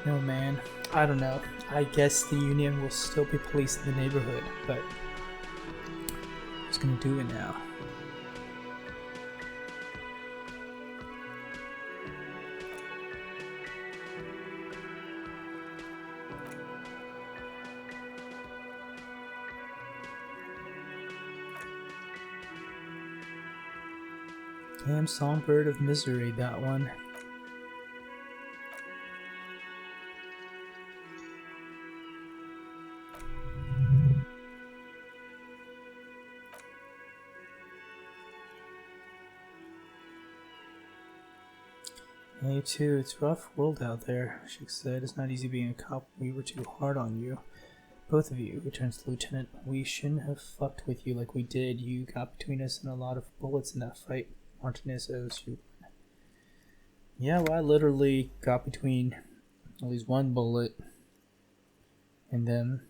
No, man. I don't know. I guess the Union will still be policing the neighborhood, but who's gonna do it now? Damn Songbird of Misery, that one. You too, it's a rough world out there, Shik said. It's not easy being a cop. We were too hard on you. Both of you, returns the lieutenant. We shouldn't have fucked with you like we did. You got between us and a lot of bullets in that fight. Martinez owes you. Yeah, well, I literally got between at least one bullet and them.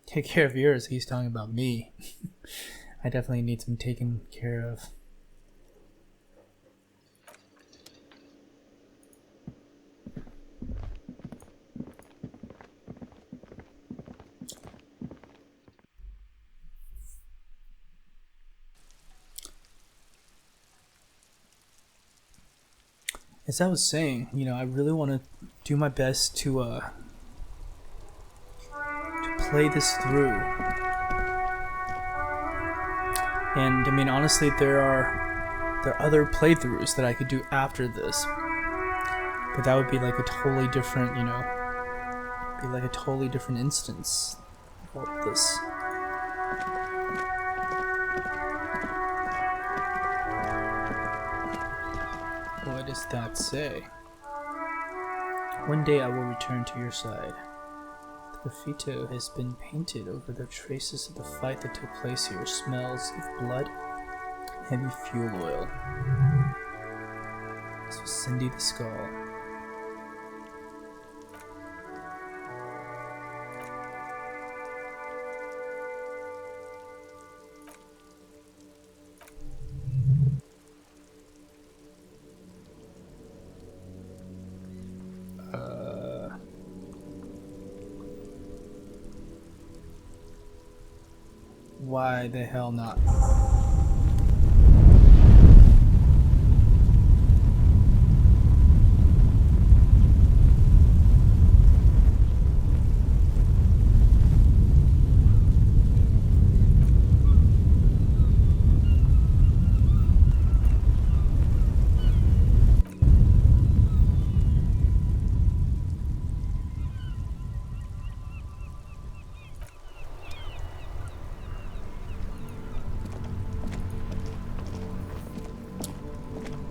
Take care of yours. He's talking about me. I definitely need some taken care of. As I was saying, you know, I really want to do my best to play this through. And I mean, honestly, there are other playthroughs that I could do after this, but that would be like a totally different, you know, be like a totally different instance of all this. What does that say? One day I will return to your side. The graffito has been painted over the traces of the fight that took place here. Smells of blood, heavy fuel oil. This was Cindy the Skull. Why the hell not?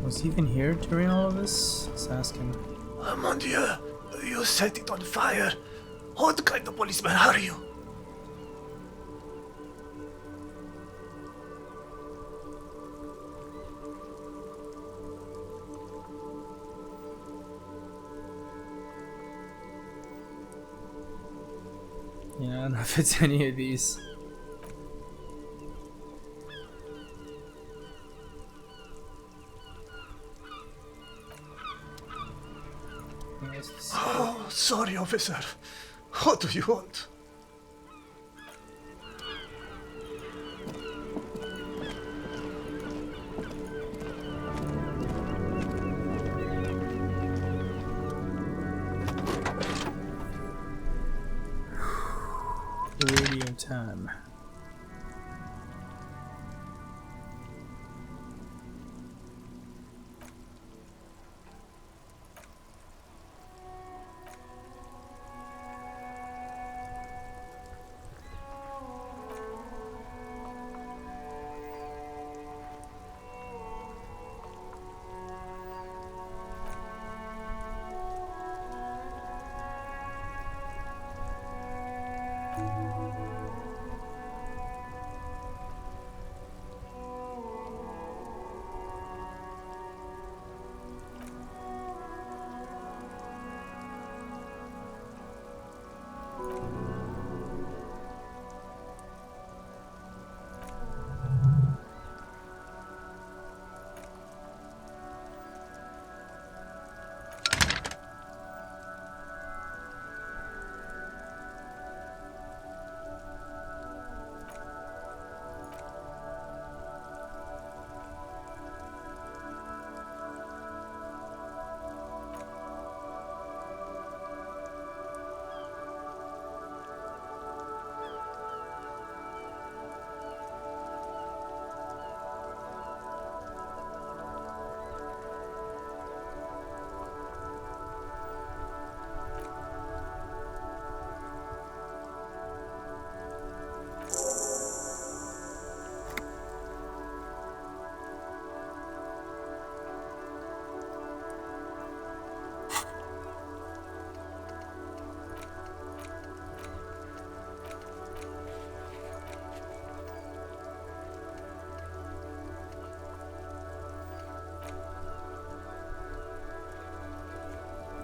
Was he even here during all of this? Let's ask him. Mon Dieu, you set it on fire. What kind of policeman are you? Yeah, I don't know if it's any of these. Oh, sorry, officer. What do you want? Radio time.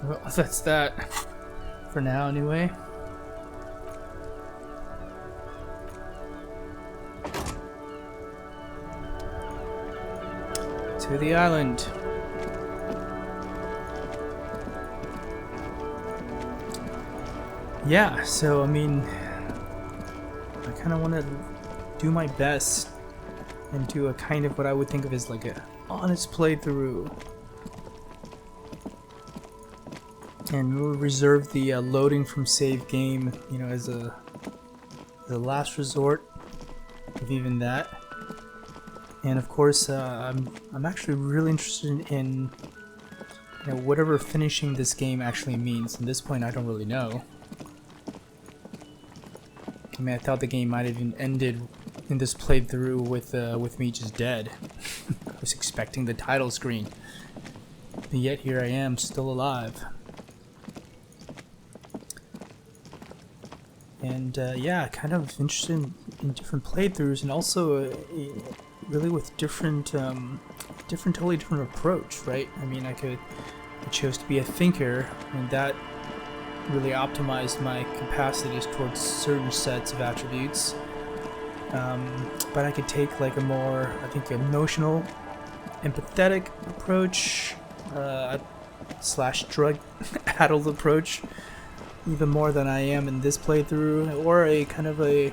Well, that's that. For now, anyway. To the island. Yeah, so I mean, I kind of want to do my best and do a kind of what I would think of as like a honest playthrough, and we'll reserve the loading from save game, you know, as a last resort, if even that. And of course, I'm actually really interested in, you know, whatever finishing this game actually means. At this point, I don't really know. I mean, I thought the game might have even ended in this playthrough with me just dead. I was expecting the title screen, but yet here I am, still alive. And yeah, kind of interested in different playthroughs, and also really with totally different approach, right? I mean, I chose to be a thinker, and that really optimized my capacities towards certain sets of attributes. But I could take like a more, I think, emotional, empathetic approach, slash drug-addled approach, even more than I am in this playthrough, or a kind of a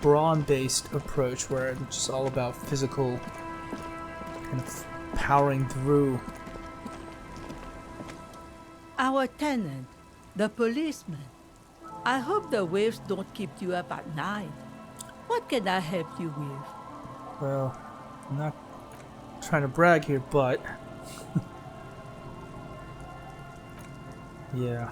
brawn-based approach where it's just all about physical kind of powering through. Our tenant, the policeman. I hope the waves don't keep you up at night. What can I help you with? Well, I'm not trying to brag here, but yeah.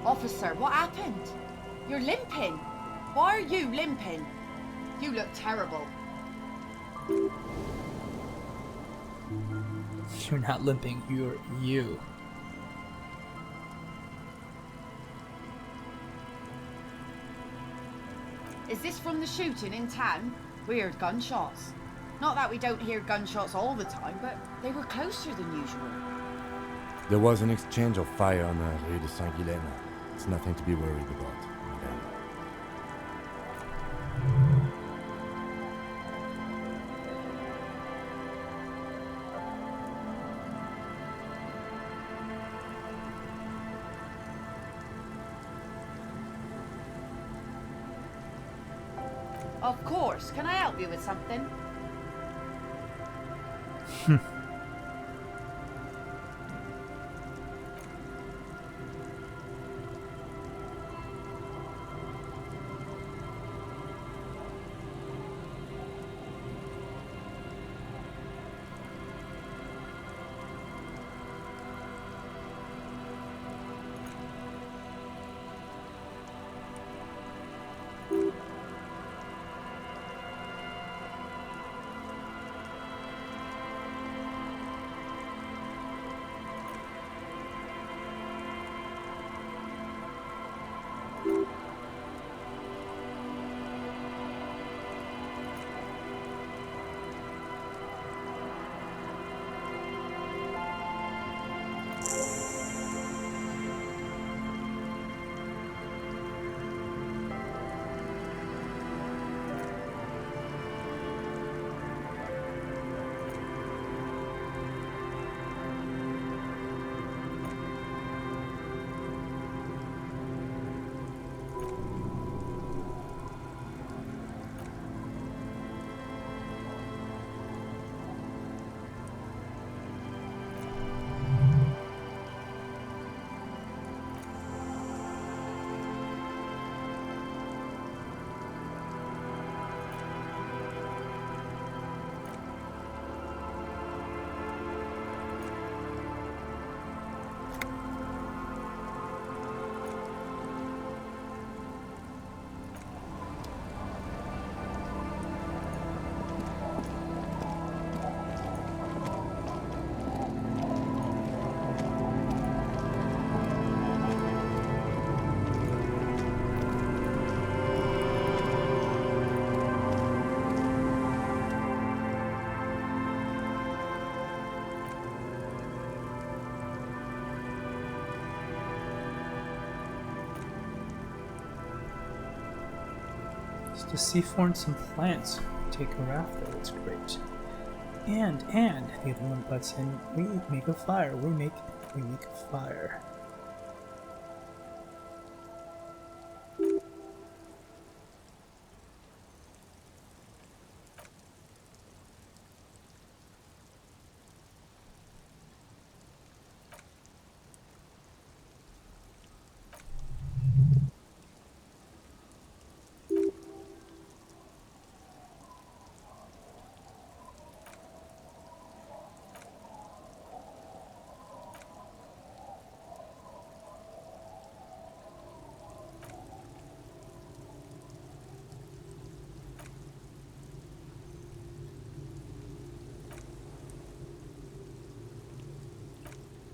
Officer, what happened? You're limping. Why are you limping? You look terrible. You're not limping, you're you. Is this from the shooting in town? Weird gunshots. Not that we don't hear gunshots all the time, but they were closer than usual. There was an exchange of fire on the Rue de Saint-Guylaine. It's nothing to be worried about, madame. Of course. Can I help you with something? Just to seaform and some plants. Take a raft though, that's great. And the other one butts in. We make a fire. We make a fire.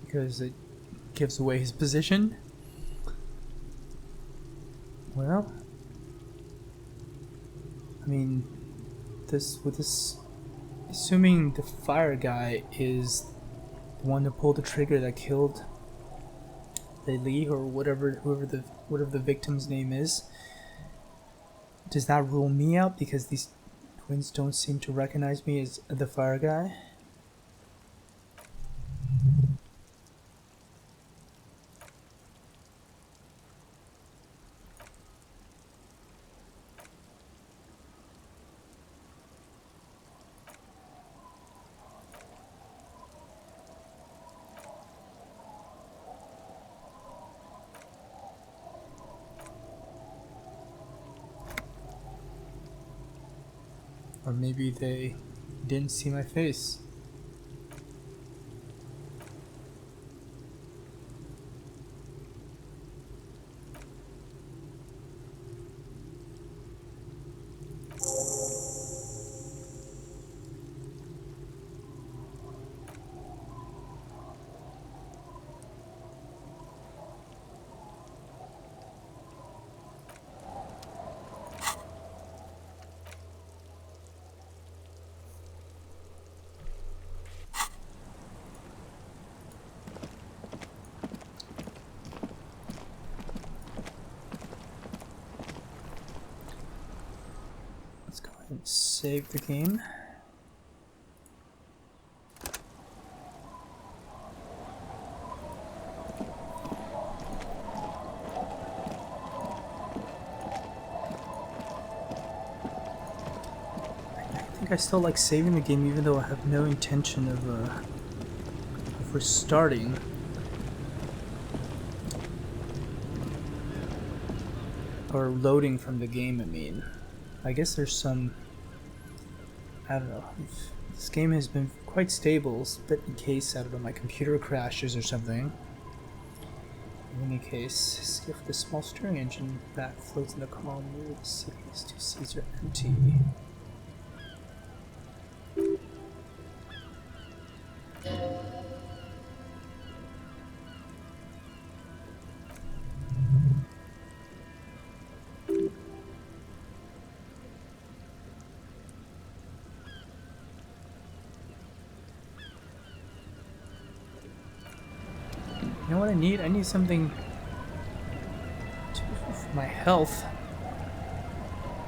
Because it gives away his position. Well, I mean, assuming the fire guy is the one that pulled the trigger that killed Lily or whatever the victim's name is, does that rule me out because these twins don't seem to recognize me as the fire guy? Or maybe they didn't see my face. And save the game. I think I still like saving the game even though I have no intention of restarting. Or loading from the game, I mean. I guess there's some, I don't know, this game has been quite stable, but in case, I don't know, my computer crashes or something. In any case, skiff the small steering engine that floats in the calm water of the city. These two seas are empty. You know what I need? I need something for my health.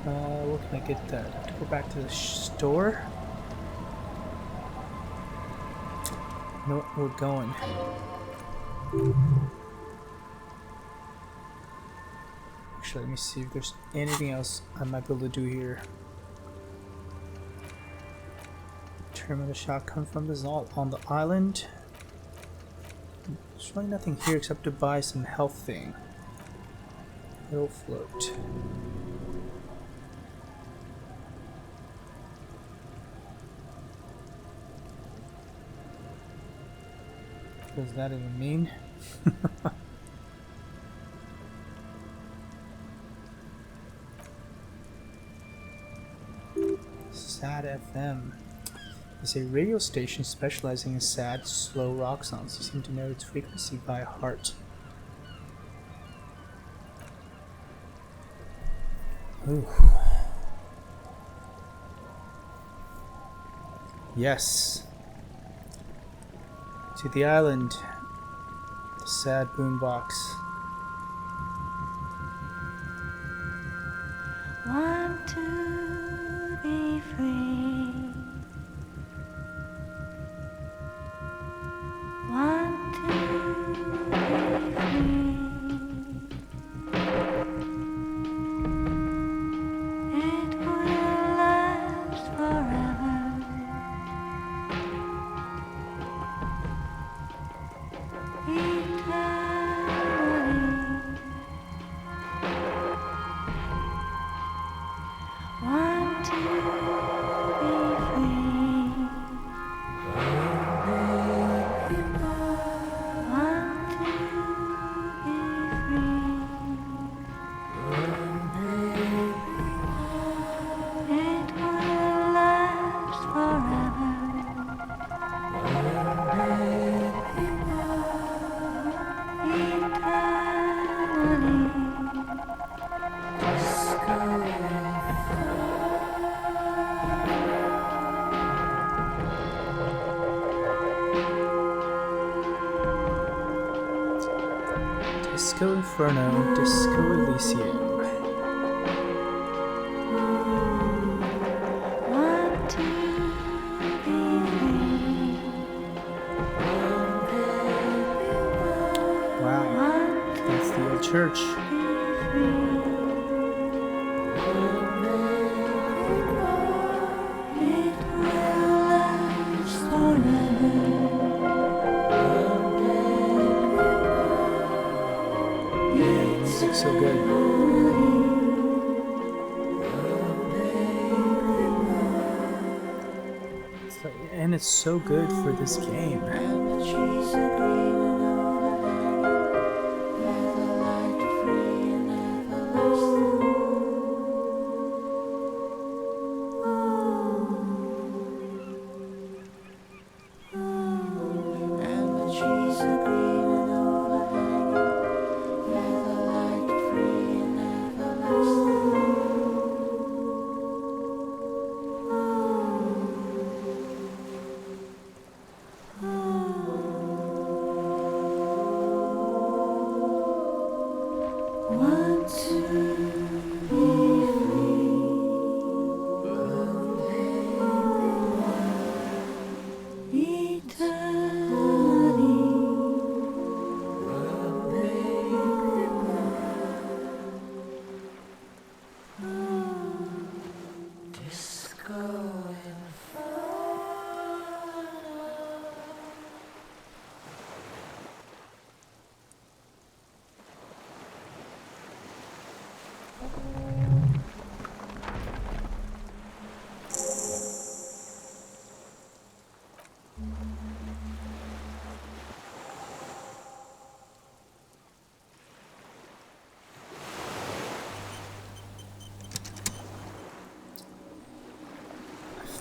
Where can I get that? I have to go back to the store. You know what? We're going. Actually, let me see if there's anything else I might be able to do here. Determine the shotgun from the Zalt on the island. There's really nothing here except to buy some health thing. It'll float. What does that even mean? Sad FM. It's a radio station specializing in sad, slow rock songs. You seem to know its frequency by heart. Ooh. Yes. To the island. The sad boombox. Want to be free. Want to be free. It will last forever. Want to be free. Want to be free. It will last forever. Disco Inferno, Disco Elysium. Want to be free. Wow, that's the old church. Looks so good. And it's so good for this game.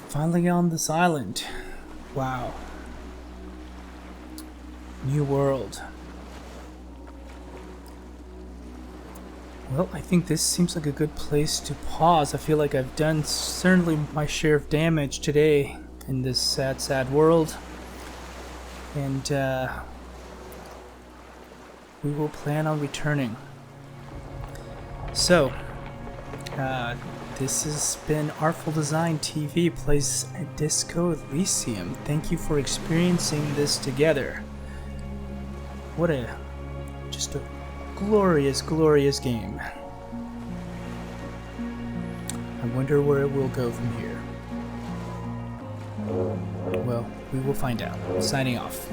Finally on this island. Wow. New world. Well, I think this seems like a good place to pause. I feel like I've done certainly my share of damage today in this sad, sad world. And we will plan on returning. So, this has been Artful Design TV plays Disco Elysium. Thank you for experiencing this together. What just a glorious, glorious game. I wonder where it will go from here. Well, we will find out. Signing off.